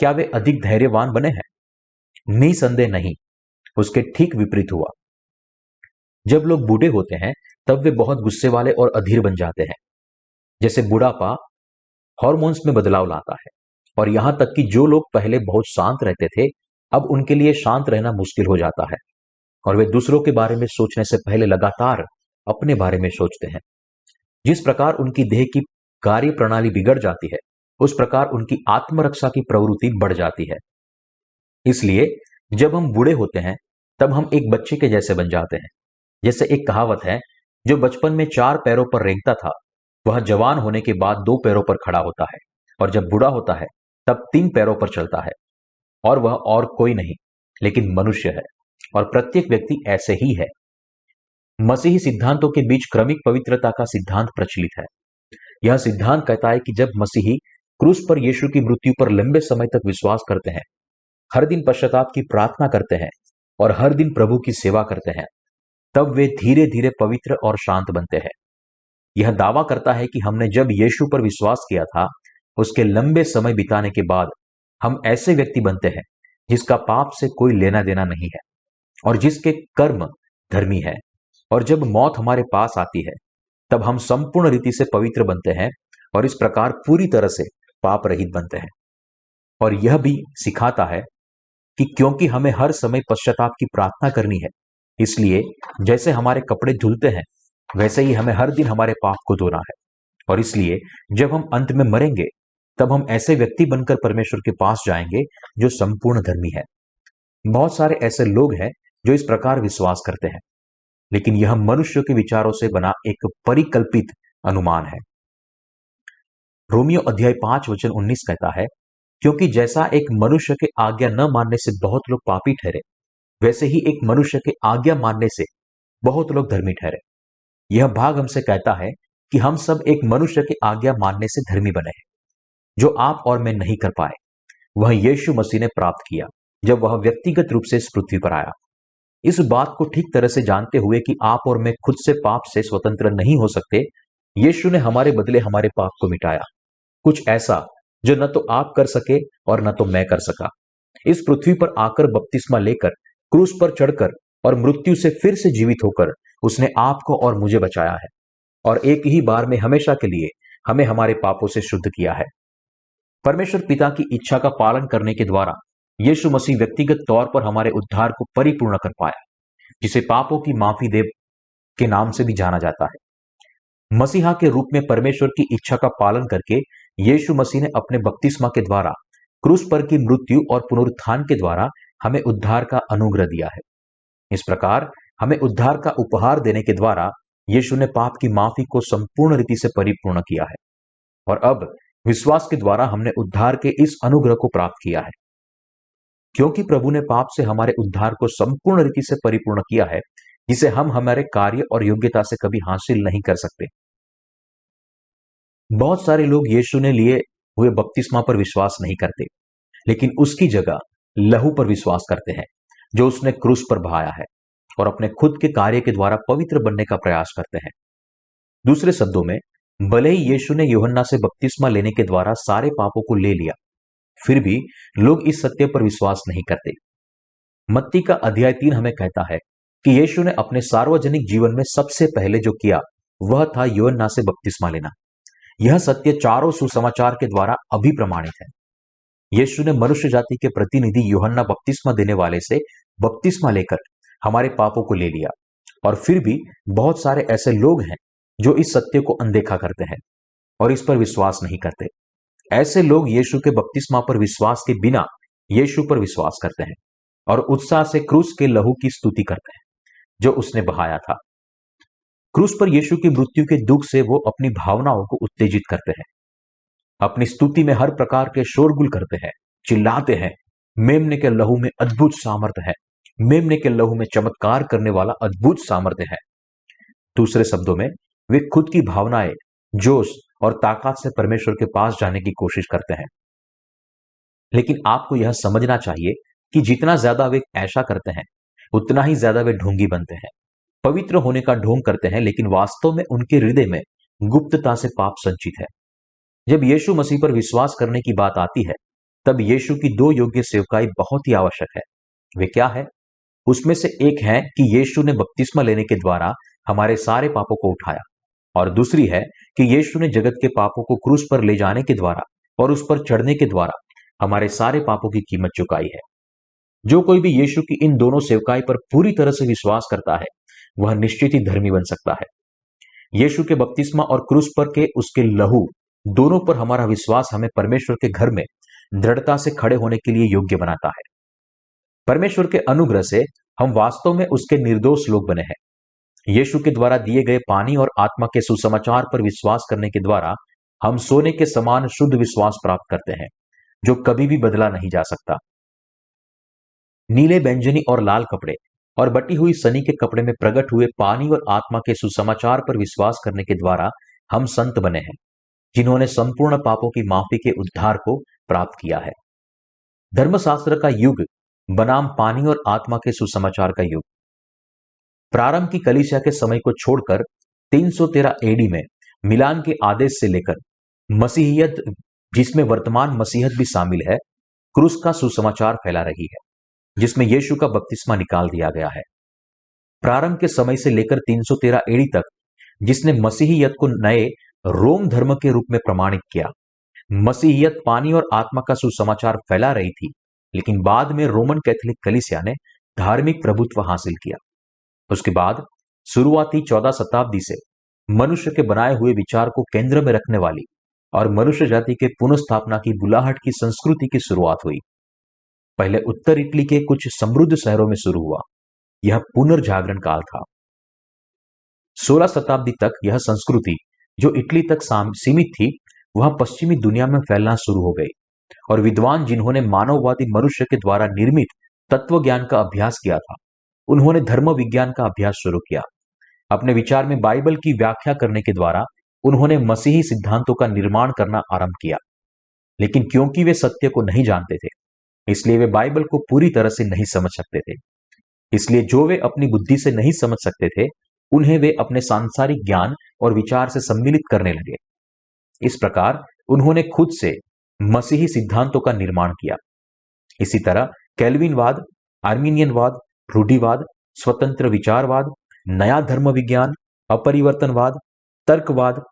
क्या वे अधिक धैर्यवान बने हैं? निसंदेह नहीं, उसके ठीक विपरीत हुआ। जब लोग बूढ़े होते हैं तब वे बहुत गुस्से वाले और अधीर बन जाते हैं। जैसे बुढ़ापा हार्मोन्स में बदलाव लाता है, और यहां तक कि जो लोग पहले बहुत शांत रहते थे, अब उनके लिए शांत रहना मुश्किल हो जाता है, और वे दूसरों के बारे में सोचने से पहले लगातार अपने बारे में सोचते हैं। जिस प्रकार उनकी देह की कार्य प्रणाली बिगड़ जाती है, उस प्रकार उनकी आत्मरक्षा की प्रवृत्ति बढ़ जाती है। इसलिए जब हम बूढ़े होते हैं तब हम एक बच्चे के जैसे बन जाते हैं। जैसे एक कहावत है, जो बचपन में 4 पैरों पर रेंगता था, वह जवान होने के बाद 2 पैरों पर खड़ा होता है, और जब बूढ़ा होता है तब 3 पैरों पर चलता है, और वह और कोई नहीं लेकिन मनुष्य है, और प्रत्येक व्यक्ति ऐसे ही है। मसीही सिद्धांतों के बीच क्रमिक पवित्रता का सिद्धांत प्रचलित है। यह सिद्धांत कहता है कि जब मसीही क्रूस पर यीशु की मृत्यु पर लंबे समय तक विश्वास करते हैं, हर दिन पश्चाताप की प्रार्थना करते हैं और हर दिन प्रभु की सेवा करते हैं, तब वे धीरे धीरे पवित्र और शांत बनते हैं। यह दावा करता है कि हमने जब यीशु पर विश्वास किया था, उसके लंबे समय बिताने के बाद हम ऐसे व्यक्ति बनते हैं जिसका पाप से कोई लेना देना नहीं है और जिसके कर्म धर्मी है। और जब मौत हमारे पास आती है, तब हम संपूर्ण रीति से पवित्र बनते हैं और इस प्रकार पूरी तरह से पाप रहित बनते हैं। और यह भी सिखाता है कि क्योंकि हमें हर समय पश्चाताप की प्रार्थना करनी है, इसलिए जैसे हमारे कपड़े धुलते हैं वैसे ही हमें हर दिन हमारे पाप को धोना है। और इसलिए जब हम अंत में मरेंगे तब हम ऐसे व्यक्ति बनकर परमेश्वर के पास जाएंगे जो संपूर्ण धर्मी है। बहुत सारे ऐसे लोग हैं जो इस प्रकार विश्वास करते हैं, लेकिन यह मनुष्य के विचारों से बना एक परिकल्पित अनुमान है। रोमियो अध्याय 5 वचन 19 कहता है, क्योंकि जैसा एक मनुष्य के आज्ञा न मानने से बहुत लोग पापी ठहरे, वैसे ही एक मनुष्य के आज्ञा मानने से बहुत लोग धर्मी ठहरे। यह भाग हमसे कहता है कि हम सब एक मनुष्य के आज्ञा मानने से धर्मी बने हैं, जो आप और मैं नहीं कर पाए, वह यीशु मसीह ने प्राप्त किया जब वह व्यक्तिगत रूप से इस पृथ्वी पर आया। इस बात को ठीक तरह से जानते हुए कि आप और मैं खुद से पाप से स्वतंत्र नहीं हो सकते, यीशु ने हमारे बदले हमारे पाप को मिटाया, कुछ ऐसा जो न तो आप कर सके और न तो मैं कर सका। इस पृथ्वी पर आकर बपतिस्मा लेकर, क्रूस पर चढ़कर और मृत्यु से फिर से जीवित होकर उसने आपको और मुझे बचाया है, और एक ही बार में हमेशा के लिए हमें हमारे पापों से शुद्ध किया है। परमेश्वर पिता की इच्छा का पालन करने के द्वारा यीशु मसीह व्यक्तिगत तौर पर हमारे उद्धार को परिपूर्ण कर पाया, जिसे पापों की माफी देव के नाम से भी जाना जाता है। मसीहा के रूप में परमेश्वर की इच्छा का पालन करके यीशु मसीह ने अपने बपतिस्मा के द्वारा, क्रूस पर की मृत्यु और पुनरुत्थान के द्वारा हमें उद्धार का अनुग्रह दिया है। इस प्रकार हमें उद्धार का उपहार देने के द्वारा यीशु ने पाप की माफी को संपूर्ण रीति से परिपूर्ण किया है, और अब विश्वास के द्वारा हमने उद्धार के इस अनुग्रह को प्राप्त किया है। क्योंकि प्रभु ने पाप से हमारे उद्धार को संपूर्ण रीति से परिपूर्ण किया है, जिसे हम हमारे कार्य और योग्यता से कभी हासिल नहीं कर सकते। बहुत सारे लोग यीशु ने लिए हुए बपतिस्मा पर विश्वास नहीं करते, लेकिन उसकी जगह लहू पर विश्वास करते हैं जो उसने क्रूस पर बहाया है, और अपने खुद के कार्य के द्वारा पवित्र बनने का प्रयास करते हैं। दूसरे शब्दों में, भले ही यीशु ने यूहन्ना से बपतिस्मा लेने के द्वारा सारे पापों को ले लिया, फिर भी लोग इस सत्य पर विश्वास नहीं करते। मत्ती का अध्याय 3 हमें कहता है कि यीशु ने अपने सार्वजनिक जीवन में सबसे पहले जो किया वह था यूहन्ना से बपतिस्मा लेना। यह सत्य चारों सुसमाचार के द्वारा अभी प्रमाणित है। यीशु ने मनुष्य जाति के प्रतिनिधि यूहन्ना बपतिस्मा देने वाले से बपतिस्मा लेकर हमारे पापों को ले लिया, और फिर भी बहुत सारे ऐसे लोग हैं जो इस सत्य को अनदेखा करते हैं और इस पर विश्वास नहीं करते। ऐसे लोग यीशु के बपतिस्मा पर विश्वास के बिना यीशु पर विश्वास करते हैं और उत्साह से क्रूस के लहू की स्तुति करते हैं जो उसने बहाया था। क्रूस पर यीशु की मृत्यु के दुख से वो अपनी भावनाओं को उत्तेजित करते हैं, अपनी स्तुति में हर प्रकार के शोरगुल करते हैं, चिल्लाते हैं, मेमने के लहू में अद्भुत सामर्थ्य है, मेमने के लहू में चमत्कार करने वाला अद्भुत सामर्थ्य है। दूसरे शब्दों में, वे खुद की भावनाएं, जोश और ताकत से परमेश्वर के पास जाने की कोशिश करते हैं। लेकिन आपको यह समझना चाहिए कि जितना ज्यादा वे ऐसा करते हैं, उतना ही ज्यादा वे ढोंगी बनते हैं, पवित्र होने का ढोंग करते हैं, लेकिन वास्तव में उनके हृदय में गुप्तता से पाप संचित है। जब यीशु मसीह पर विश्वास करने की बात आती है, तब यीशु की दो योग्य सेवकाई बहुत ही आवश्यक है। वे क्या है? उसमें से एक है कि यीशु ने बपतिस्मा लेने के द्वारा हमारे सारे पापों को उठाया, और दूसरी है कि यीशु ने जगत के पापों को क्रूस पर ले जाने के द्वारा और उस पर चढ़ने के द्वारा हमारे सारे पापों की कीमत चुकाई है। जो कोई भी यीशु की इन दोनों सेवकाई पर पूरी तरह से विश्वास करता है, वह निश्चित ही धर्मी बन सकता है। यीशु के बपतिस्मा और क्रूस पर के उसके लहू दोनों पर हमारा विश्वास हमें परमेश्वर के घर में दृढ़ता से खड़े होने के लिए योग्य बनाता है। परमेश्वर के अनुग्रह से हम वास्तव में उसके निर्दोष लोग बने हैं। यीशु के द्वारा दिए गए पानी और आत्मा के सुसमाचार पर विश्वास करने के द्वारा हम सोने के समान शुद्ध विश्वास प्राप्त करते हैं, जो कभी भी बदला नहीं जा सकता। नीले, बैंगनी और लाल कपड़े और बटी हुई सनी के कपड़े में प्रकट हुए पानी और आत्मा के सुसमाचार पर विश्वास करने के द्वारा हम संत बने हैं, जिन्होंने संपूर्ण पापों की माफी के उद्धार को प्राप्त किया है। धर्मशास्त्र का युग बनाम पानी और आत्मा के सुसमाचार का युग। प्रारंभ की कलीसिया के समय को छोड़कर 313 एडी में मिलान के आदेश से लेकर मसीहियत, जिसमें वर्तमान मसीहत भी शामिल है, क्रूस का सुसमाचार फैला रही है, जिसमें यीशु का बपतिस्मा निकाल दिया गया है। प्रारंभ के समय से लेकर 313 एडी तक, जिसने मसीहियत को नए रोम धर्म के रूप में प्रमाणित किया। मसीहियत पानी और आत्मा का सुसमाचार फैला रही थी, लेकिन बाद में रोमन कैथोलिक कलीसिया ने धार्मिक प्रभुत्व हासिल किया। उसके बाद शुरुआती 14 शताब्दी से मनुष्य के बनाए हुए विचार को केंद्र में रखने वाली और मनुष्य जाति के पुनर्स्थापना की बुलाहट की संस्कृति की शुरुआत हुई। पहले उत्तर इटली के कुछ समृद्ध शहरों में शुरू हुआ। यह पुनर्जागरण काल था। 16 शताब्दी तक यह संस्कृति जो इटली तक सीमित थी, वह पश्चिमी दुनिया में फैलना शुरू हो गई और विद्वान जिन्होंने मानववादी मनुष्य के द्वारा निर्मित तत्व ज्ञान का अभ्यास किया था, उन्होंने धर्म विज्ञान का अभ्यास शुरू किया। अपने विचार में बाइबल की व्याख्या करने के द्वारा उन्होंने मसीही सिद्धांतों का निर्माण करना आरंभ किया, लेकिन क्योंकि वे सत्य को नहीं जानते थे, इसलिए वे बाइबल को पूरी तरह से नहीं समझ सकते थे। इसलिए जो वे अपनी बुद्धि से नहीं समझ सकते थे, उन्हें वे अपने सांसारिक ज्ञान और विचार से सम्मिलित करने लगे। इस प्रकार उन्होंने खुद से मसीही सिद्धांतों का निर्माण किया। इसी तरह कैल्विनवाद, आर्मीनियनवाद, रूढ़िवाद, स्वतंत्र विचारवाद, नया धर्म विज्ञान, अपरिवर्तनवाद, तर्कवाद,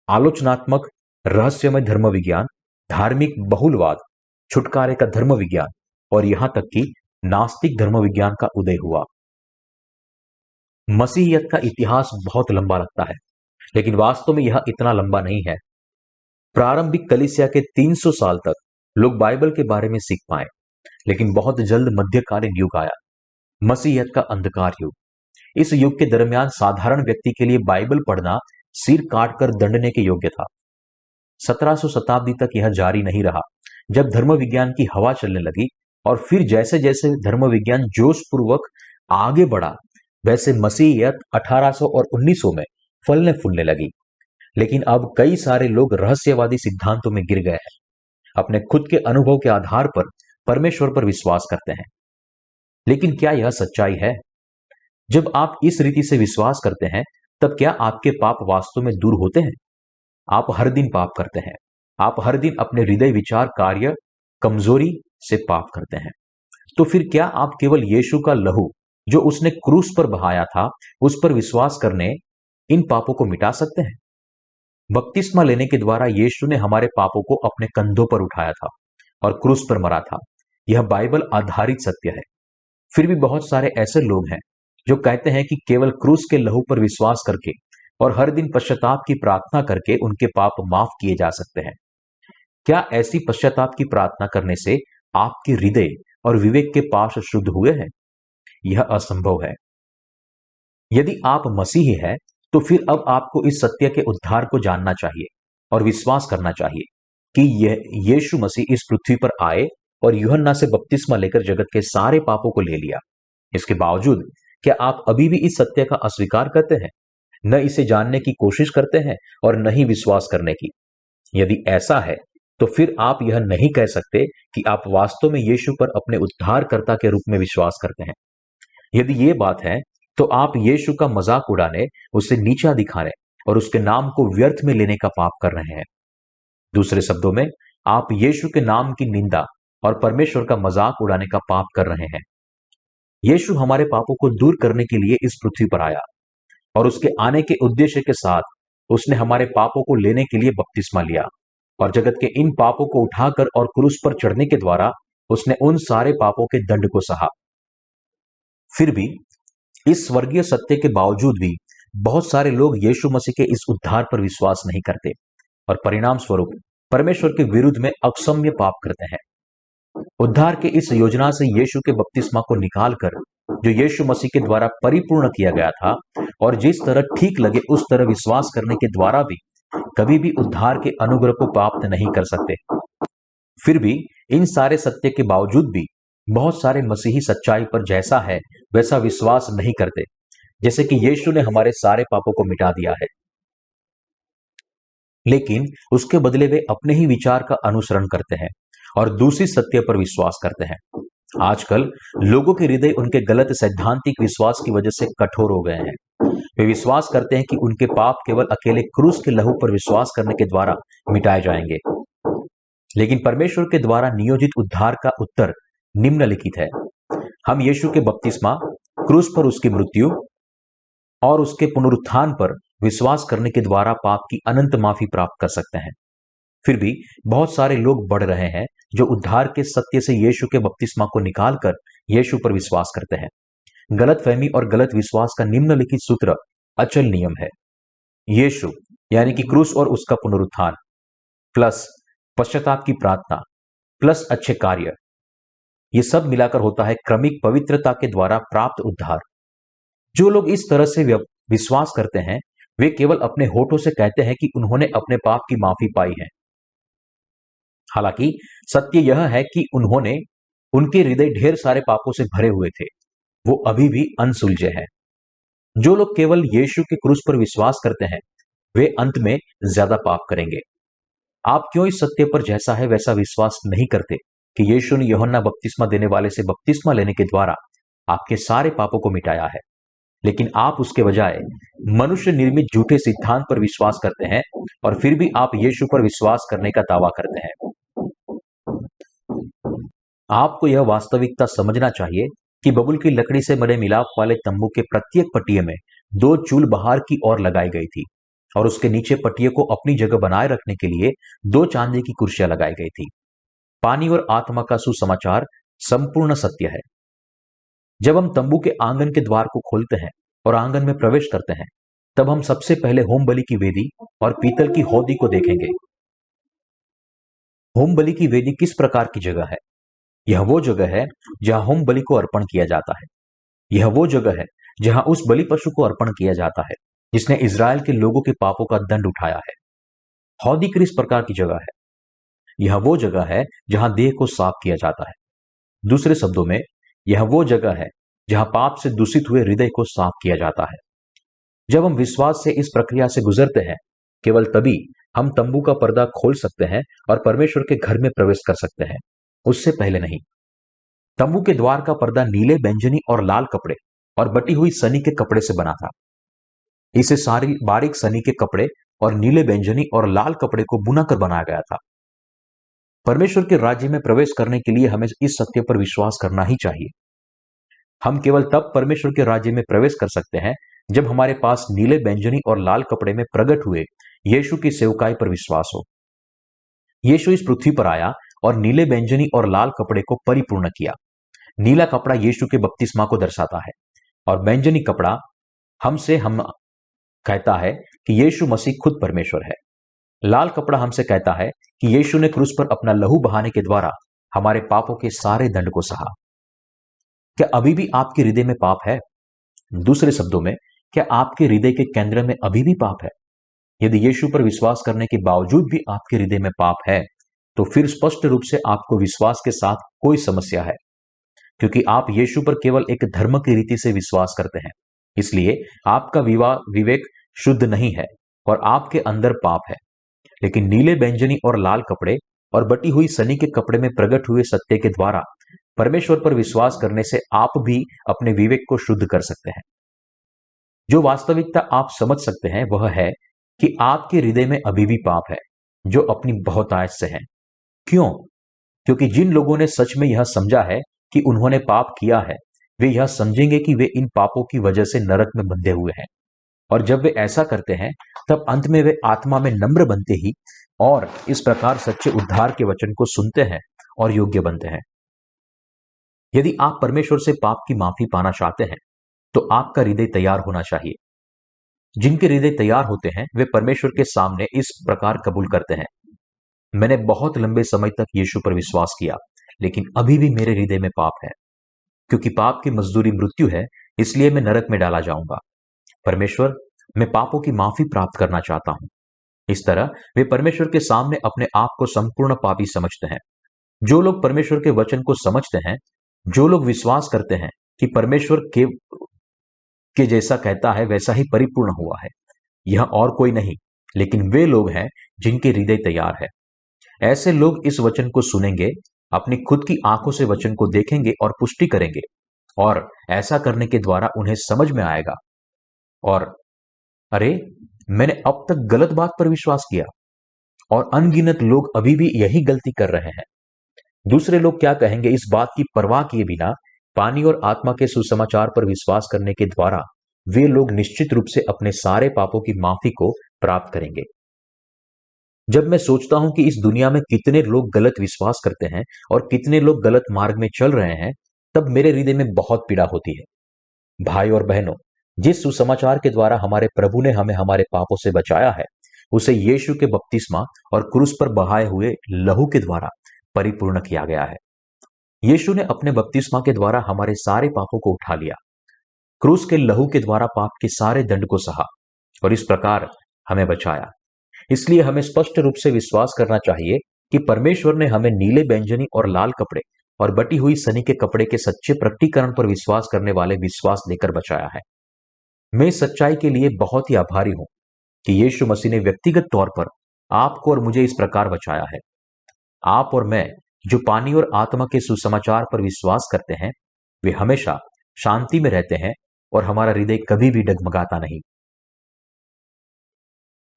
आलोचनात्मक रहस्यमय धर्म विज्ञान, धार्मिक बहुलवाद, छुटकारे का धर्म विज्ञान और यहां तक कि नास्तिक धर्म विज्ञान का उदय हुआ। मसीहियत का इतिहास बहुत लंबा लगता है, लेकिन वास्तव में यह इतना लंबा नहीं है। प्रारंभिक कलीसिया के 300 साल तक लोग बाइबल के बारे में सीख पाए, लेकिन बहुत जल्द मध्यकालीन युग आया, मसीहियत का अंधकार युग। इस युग के दरमियान साधारण व्यक्ति के लिए बाइबल पढ़ना सिर काटकर दंडने के योग्य था। 1700 शताब्दी तक यह जारी नहीं रहा, जब धर्म विज्ञान की हवा चलने लगी और फिर जैसे जैसे धर्म विज्ञान जोशपूर्वक आगे बढ़ा, वैसे मसीहियत 1800 और 1900 में फलने फूलने लगी। लेकिन अब कई सारे लोग रहस्यवादी सिद्धांतों में गिर गए हैं, अपने खुद के अनुभव के आधार पर परमेश्वर पर विश्वास करते हैं। लेकिन क्या यह सच्चाई है? जब आप इस रीति से विश्वास करते हैं, तब क्या आपके पाप वास्तव में दूर होते हैं? आप हर दिन पाप करते हैं। आप हर दिन अपने हृदय, विचार, कार्य, कमजोरी से पाप करते हैं। तो फिर क्या आप केवल यीशु का लहू जो उसने क्रूस पर बहाया था, उस पर विश्वास करने इन पापों को मिटा सकते हैं? बपतिस्मा लेने के द्वारा यीशु ने हमारे पापों को अपने कंधों पर उठाया था और क्रूस पर मरा था। यह बाइबल आधारित सत्य है। फिर भी बहुत सारे ऐसे लोग हैं जो कहते हैं कि केवल क्रूस के लहू पर विश्वास करके और हर दिन पश्चाताप की प्रार्थना करके उनके पाप माफ किए जा सकते हैं। क्या ऐसी पश्चाताप की प्रार्थना करने से आपके हृदय और विवेक के पाश शुद्ध हुए हैं? यह असंभव है। यदि आप मसीही हैं, तो फिर अब आपको इस सत्य के उद्धार को जानना चाहिए और विश्वास करना चाहिए कि यह यीशु मसीह इस पृथ्वी पर आए और यूहन्ना से बपतिस्मा लेकर जगत के सारे पापों को ले लिया। इसके बावजूद क्या आप अभी भी इस सत्य का अस्वीकार करते हैं, न इसे जानने की कोशिश करते हैं और न ही विश्वास करने की? यदि ऐसा है, तो फिर आप यह नहीं कह सकते कि आप वास्तव में यीशु पर अपने उद्धारकर्ता के रूप में विश्वास करते हैं। यदि ये बात है, तो आप यीशु का मजाक उड़ाने, उसे नीचा दिखाने और उसके नाम को व्यर्थ में लेने का पाप कर रहे हैं। दूसरे शब्दों में, आप यीशु के नाम की निंदा और परमेश्वर का मजाक उड़ाने का पाप कर रहे हैं। यीशु हमारे पापों को दूर करने के लिए इस पृथ्वी पर आया और उसके आने के उद्देश्य के साथ उसने हमारे पापों को लेने के लिए बपतिस्मा लिया और जगत के इन पापों को उठाकर और क्रूस पर चढ़ने के द्वारा उसने उन सारे पापों के दंड को सहा। फिर भी इस स्वर्गीय सत्य के बावजूद भी बहुत सारे लोग यीशु मसीह के इस उद्धार पर विश्वास नहीं करते और परिणाम स्वरूप परमेश्वर के विरुद्ध में अक्षम्य पाप करते हैं। उद्धार के इस योजना से यीशु के बपतिस्मा को निकालकर, जो यीशु मसीह के द्वारा परिपूर्ण किया गया था और जिस तरह ठीक लगे उस तरह विश्वास करने के द्वारा भी कभी भी उद्धार के अनुग्रह को प्राप्त नहीं कर सकते। फिर भी इन सारे सत्य के बावजूद भी बहुत सारे मसीही सच्चाई पर जैसा है वैसा विश्वास नहीं करते, जैसे कि यीशु ने हमारे सारे पापों को मिटा दिया है, लेकिन उसके बदले वे अपने ही विचार का अनुसरण करते हैं और दूसरी सत्य पर विश्वास करते हैं। आजकल लोगों के हृदय उनके गलत सैद्धांतिक विश्वास की वजह से कठोर हो गए हैं। वे विश्वास करते हैं कि उनके पाप केवल अकेले क्रूस के लहू पर विश्वास करने के द्वारा मिटाए जाएंगे, लेकिन परमेश्वर के द्वारा नियोजित उद्धार का उत्तर निम्नलिखित है। हम यीशु के बपतिस्मा, क्रूस पर उसकी मृत्यु और उसके पुनरुत्थान पर विश्वास करने के द्वारा पाप की अनंत माफी प्राप्त कर सकते हैं। फिर भी बहुत सारे लोग बढ़ रहे हैं जो उद्धार के सत्य से यीशु के बपतिस्मा को निकालकर यीशु पर विश्वास करते हैं। गलत फहमी और गलत विश्वास का निम्नलिखित सूत्र अचल नियम है। यीशु यानी कि क्रूस और उसका पुनरुत्थान प्लस पश्चाताप की प्रार्थना प्लस अच्छे कार्य, ये सब मिलाकर होता है क्रमिक पवित्रता के द्वारा प्राप्त उद्धार। जो लोग इस तरह से विश्वास करते हैं वे केवल अपने होठों से कहते हैं कि उन्होंने अपने पाप की माफी पाई है। हालांकि सत्य यह है कि उनके हृदय ढेर सारे पापों से भरे हुए थे, वो अभी भी अनसुलझे हैं। जो लोग केवल यीशु के क्रूस पर विश्वास करते हैं वे अंत में ज्यादा पाप करेंगे। आप क्यों इस सत्य पर जैसा है वैसा विश्वास नहीं करते कि यीशु ने यूहन्ना बपतिस्मा देने वाले से बपतिस्मा लेने के द्वारा आपके सारे पापों को मिटाया है, लेकिन आप उसके बजाय मनुष्य निर्मित झूठे सिद्धांत पर विश्वास करते हैं और फिर भी आप यीशु पर विश्वास करने का दावा करते हैं। आपको यह वास्तविकता समझना चाहिए कि बबुल की लकड़ी से बने मिलाप वाले तंबू के प्रत्येक पटिये में 2 चूल बाहर की ओर लगाई गई थी और उसके नीचे पटिये को अपनी जगह बनाए रखने के लिए 2 चांदी की कुर्सियां लगाई गई थी। पानी और आत्मा का सुसमाचार संपूर्ण सत्य है। जब हम तंबू के आंगन के द्वार को खोलते हैं और आंगन में प्रवेश करते हैं तब हम सबसे पहले होम बलि की वेदी और पीतल की हौदी को देखेंगे। होम बलि की वेदी किस प्रकार की जगह है? यह वो जगह है जहां होम बलि को अर्पण किया जाता है। यह वो जगह है जहां उस बलि पशु को अर्पण किया जाता है जिसने इज़राइल के लोगों के पापों का दंड उठाया है। हौदी किस प्रकार की जगह है? यह वो जगह है जहां देह को साफ किया जाता है। दूसरे शब्दों में यह वो जगह है जहां पाप से दूषित हुए हृदय को साफ किया जाता है। जब हम विश्वास से इस प्रक्रिया से गुजरते हैं केवल तभी हम तंबू का पर्दा खोल सकते हैं और परमेश्वर के घर में प्रवेश कर सकते हैं, उससे पहले नहीं। तंबू के द्वार का पर्दा नीले, बैंगनी और लाल कपड़े और बटी हुई सनी के कपड़े से बना था। इसे सारी बारीक सनी के कपड़े और नीले, बैंगनी और लाल कपड़े को बुनाकर बनाया गया था। परमेश्वर के राज्य में प्रवेश करने के लिए हमें इस सत्य पर विश्वास करना ही चाहिए। हम केवल तब परमेश्वर के राज्य में प्रवेश कर सकते हैं जब हमारे पास नीले, बैंगनी और लाल कपड़े में प्रकट हुए यीशु की सेवकाई पर विश्वास हो। यीशु इस पृथ्वी पर आया और नीले, बैंगनी और लाल कपड़े को परिपूर्ण किया। नीला कपड़ा यीशु के बपतिस्मा को दर्शाता है और बैंगनी कपड़ा हम कहता है कि यीशु मसीह खुद परमेश्वर है। लाल कपड़ा हमसे कहता है कि यीशु ने क्रूस पर अपना लहू बहाने के द्वारा हमारे पापों के सारे दंड को सहा। क्या अभी भी आपके हृदय में पाप है? दूसरे शब्दों में, क्या आपके हृदय के केंद्र में अभी भी पाप है? यदि यीशु पर विश्वास करने के बावजूद भी आपके हृदय में पाप है तो फिर स्पष्ट रूप से आपको विश्वास के साथ कोई समस्या है, क्योंकि आप यीशु पर केवल एक धर्म की रीति से विश्वास करते हैं। इसलिए आपका विवेक शुद्ध नहीं है और आपके अंदर पाप है। लेकिन नीले, बैंगनी और लाल कपड़े और बटी हुई सनी के कपड़े में प्रकट हुए सत्य के द्वारा परमेश्वर पर विश्वास करने से आप भी अपने विवेक को शुद्ध कर सकते हैं। जो वास्तविकता आप समझ सकते हैं वह है कि आपके हृदय में अभी भी पाप है जो अपनी बहुतायत से है। क्यों? क्योंकि जिन लोगों ने सच में यह समझा है कि उन्होंने पाप किया है वे यह समझेंगे कि वे इन पापों की वजह से नरक में बंधे हुए हैं, और जब वे ऐसा करते हैं तब अंत में वे आत्मा में नम्र बनते ही और इस प्रकार सच्चे उद्धार के वचन को सुनते हैं और योग्य बनते हैं। यदि आप परमेश्वर से पाप की माफी पाना चाहते हैं तो आपका हृदय तैयार होना चाहिए। जिनके हृदय तैयार होते हैं वे परमेश्वर के सामने इस प्रकार कबूल करते हैं, मैंने बहुत लंबे समय तक यीशु पर विश्वास किया लेकिन अभी भी मेरे हृदय में पाप है। क्योंकि पाप की मजदूरी मृत्यु है इसलिए मैं नरक में डाला जाऊंगा। परमेश्वर, मैं पापों की माफी प्राप्त करना चाहता हूं। इस तरह वे परमेश्वर के सामने अपने आप को संपूर्ण पापी समझते हैं। जो लोग परमेश्वर के वचन को समझते हैं, जो लोग विश्वास करते हैं कि परमेश्वर के जैसा कहता है वैसा ही परिपूर्ण हुआ है, यह और कोई नहीं लेकिन वे लोग हैं जिनके हृदय तैयार है। ऐसे लोग इस वचन को सुनेंगे, अपनी खुद की आंखों से वचन को देखेंगे और पुष्टि करेंगे, और ऐसा करने के द्वारा उन्हें समझ में आएगा और अरे, मैंने अब तक गलत बात पर विश्वास किया। और अनगिनत लोग अभी भी यही गलती कर रहे हैं। दूसरे लोग क्या कहेंगे इस बात की परवाह किए बिना पानी और आत्मा के सुसमाचार पर विश्वास करने के द्वारा वे लोग निश्चित रूप से अपने सारे पापों की माफी को प्राप्त करेंगे। जब मैं सोचता हूं कि इस दुनिया में कितने लोग गलत विश्वास करते हैं और कितने लोग गलत मार्ग में चल रहे हैं, तब मेरे हृदय में बहुत पीड़ा होती है। भाई और बहनों, जिस सुसमाचार के द्वारा हमारे प्रभु ने हमें हमारे पापों से बचाया है, उसे यीशु के बपतिस्मा और क्रूस पर बहाए हुए लहू के द्वारा परिपूर्ण किया गया है। यीशु ने अपने बपतिस्मा के द्वारा हमारे सारे पापों को उठा लिया, क्रूस के लहू के द्वारा पाप के सारे दंड को सहा और इस प्रकार हमें बचाया। इसलिए हमें स्पष्ट रूप से विश्वास करना चाहिए कि परमेश्वर ने हमें नीले, बैंगनी और लाल कपड़े और बटी हुई सनी के कपड़े के सच्चे प्रकटीकरण पर विश्वास करने वाले विश्वास देकर बचाया है। मैं इस सच्चाई के लिए बहुत ही आभारी हूं कि यीशु मसीह ने व्यक्तिगत तौर पर आपको और मुझे इस प्रकार बचाया है। आप और मैं जो पानी और आत्मा के सुसमाचार पर विश्वास करते हैं, वे हमेशा शांति में रहते हैं और हमारा हृदय कभी भी डगमगाता नहीं।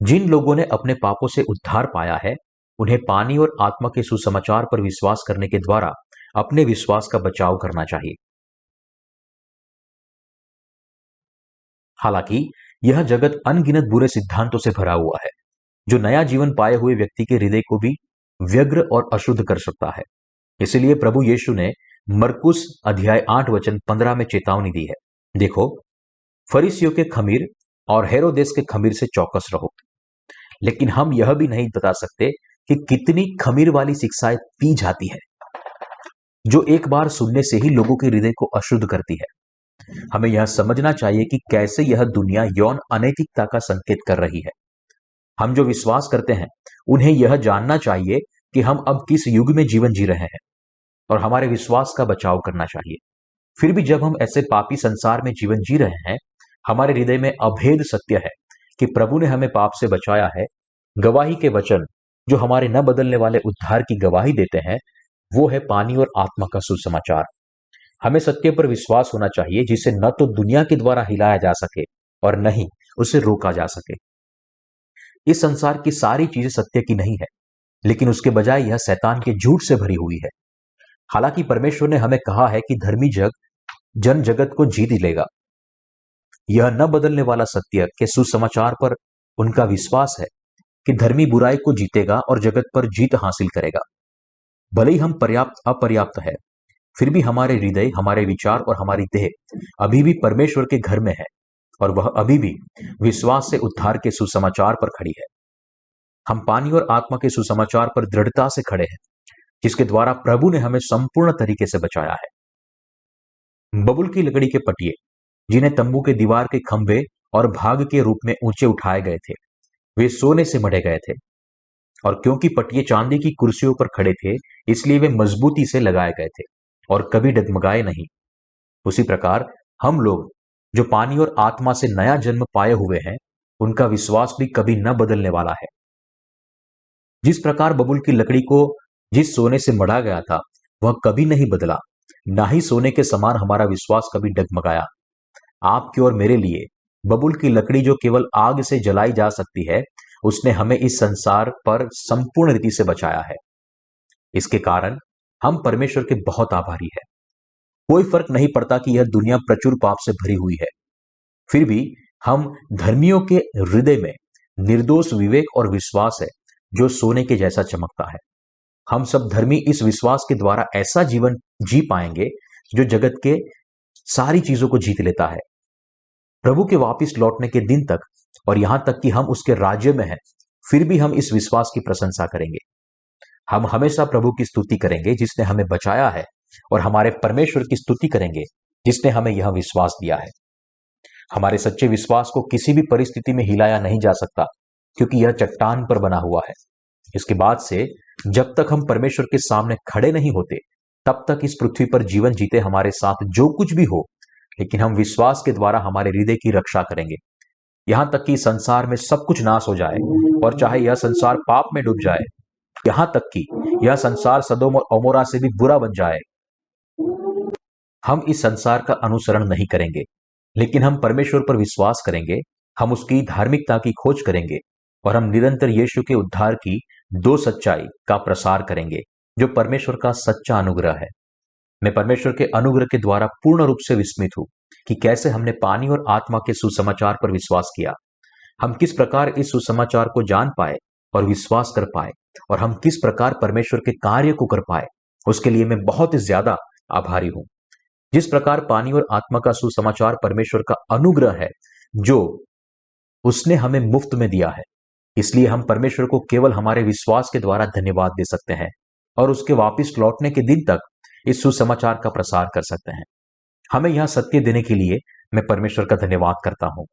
जिन लोगों ने अपने पापों से उद्धार पाया है, उन्हें पानी और आत्मा के सुसमाचार पर विश्वास करने के द्वारा अपने विश्वास का बचाव करना चाहिए। हालांकि यह जगत अनगिनत बुरे सिद्धांतों से भरा हुआ है, जो नया जीवन पाए हुए व्यक्ति के हृदय को भी व्यग्र और अशुद्ध कर सकता है। इसलिए प्रभु यीशु ने मरकुस अध्याय 8 वचन 15 में चेतावनी दी है, देखो, फरीसियों के खमीर और हेरोदेस के खमीर से चौकस रहो। लेकिन हम यह भी नहीं बता सकते कि कितनी खमीर वाली शिक्षाएं दी जाती है, जो एक बार सुनने से ही लोगों के हृदय को अशुद्ध करती है। हमें यह समझना चाहिए कि कैसे यह दुनिया यौन अनैतिकता का संकेत कर रही है। हम जो विश्वास करते हैं, उन्हें यह जानना चाहिए कि हम अब किस युग में जीवन जी रहे हैं और हमारे विश्वास का बचाव करना चाहिए। फिर भी जब हम ऐसे पापी संसार में जीवन जी रहे हैं, हमारे हृदय में अभेद सत्य है कि प्रभु ने हमें पाप से बचाया है। गवाही के वचन जो हमारे न बदलने वाले उद्धार की गवाही देते हैं, वो है पानी और आत्मा का सुसमाचार। हमें सत्य पर विश्वास होना चाहिए, जिसे न तो दुनिया के द्वारा हिलाया जा सके और न ही उसे रोका जा सके। इस संसार की सारी चीजें सत्य की नहीं है, लेकिन उसके बजाय यह शैतान के झूठ से भरी हुई है। हालांकि परमेश्वर ने हमें कहा है कि धर्मी जन जगत को जीत लेगा। यह न बदलने वाला सत्य के सुसमाचार पर उनका विश्वास है कि धर्मी बुराई को जीतेगा और जगत पर जीत हासिल करेगा। भले ही हम अपर्याप्त है, फिर भी हमारे हृदय, हमारे विचार और हमारी देह अभी भी परमेश्वर के घर में है और वह अभी भी विश्वास से उद्धार के सुसमाचार पर खड़ी है। हम पानी और आत्मा के सुसमाचार पर दृढ़ता से खड़े हैं, जिसके द्वारा प्रभु ने हमें संपूर्ण तरीके से बचाया है। बबुल की लकड़ी के पटिए, जिन्हें तंबू के दीवार के खंभे और भाग के रूप में ऊंचे उठाए गए थे, वे सोने से मढ़े गए थे और क्योंकि पटिए चांदी की कुर्सियों पर खड़े थे, इसलिए वे मजबूती से लगाए गए थे और कभी डगमगाए नहीं। उसी प्रकार हम लोग जो पानी और आत्मा से नया जन्म पाए हुए हैं, उनका विश्वास भी कभी न बदलने वाला है। जिस प्रकार बबुल की लकड़ी को जिस सोने से मढ़ा गया था, वह कभी नहीं बदला, ना ही सोने के समान हमारा विश्वास कभी डगमगाया। आपके और मेरे लिए बबुल की लकड़ी जो केवल आग से जलाई जा सकती है, उसने हमें इस संसार पर संपूर्ण रीति से बचाया है। इसके कारण हम परमेश्वर के बहुत आभारी हैं। कोई फर्क नहीं पड़ता कि यह दुनिया प्रचुर पाप से भरी हुई है, फिर भी हम धर्मियों के हृदय में निर्दोष विवेक और विश्वास है, जो सोने के जैसा चमकता है। हम सब धर्मी इस विश्वास के द्वारा ऐसा जीवन जी पाएंगे जो जगत के सारी चीजों को जीत लेता है। प्रभु के वापस लौटने के दिन तक और यहां तक कि हम उसके राज्य में हैं, फिर भी हम इस विश्वास की प्रशंसा करेंगे। हम हमेशा प्रभु की स्तुति करेंगे जिसने हमें बचाया है, और हमारे परमेश्वर की स्तुति करेंगे जिसने हमें यह विश्वास दिया है। हमारे सच्चे विश्वास को किसी भी परिस्थिति में हिलाया नहीं जा सकता, क्योंकि यह चट्टान पर बना हुआ है। इसके बाद से जब तक हम परमेश्वर के सामने खड़े नहीं होते, तब तक इस पृथ्वी पर जीवन जीते हमारे साथ जो कुछ भी हो, लेकिन हम विश्वास के द्वारा हमारे हृदय की रक्षा करेंगे। यहां तक कि संसार में सब कुछ नाश हो जाए, और चाहे यह संसार पाप में डूब जाए, यहां तक कि यह संसार सदोम और अमोरा से भी बुरा बन जाए, हम इस संसार का अनुसरण नहीं करेंगे, लेकिन हम परमेश्वर पर विश्वास करेंगे। हम उसकी धार्मिकता की खोज करेंगे और हम निरंतर यीशु के उद्धार की दो सच्चाई का प्रसार करेंगे, जो परमेश्वर का सच्चा अनुग्रह है। मैं परमेश्वर के अनुग्रह के द्वारा पूर्ण रूप से विस्मित हूं कि कैसे हमने पानी और आत्मा के सुसमाचार पर विश्वास किया, हम किस प्रकार इस सुसमाचार को जान पाए और विश्वास कर पाए, और हम किस प्रकार परमेश्वर के कार्य को कर पाए, उसके लिए मैं बहुत ही ज्यादा आभारी हूं। जिस प्रकार पानी और आत्मा का सुसमाचार परमेश्वर का अनुग्रह है जो उसने हमें मुफ्त में दिया है, इसलिए हम परमेश्वर को केवल हमारे विश्वास के द्वारा धन्यवाद दे सकते हैं और उसके वापस लौटने के दिन तक इस सुसमाचार का प्रसार कर सकते हैं। हमें यह सत्य देने के लिए मैं परमेश्वर का धन्यवाद करता हूं।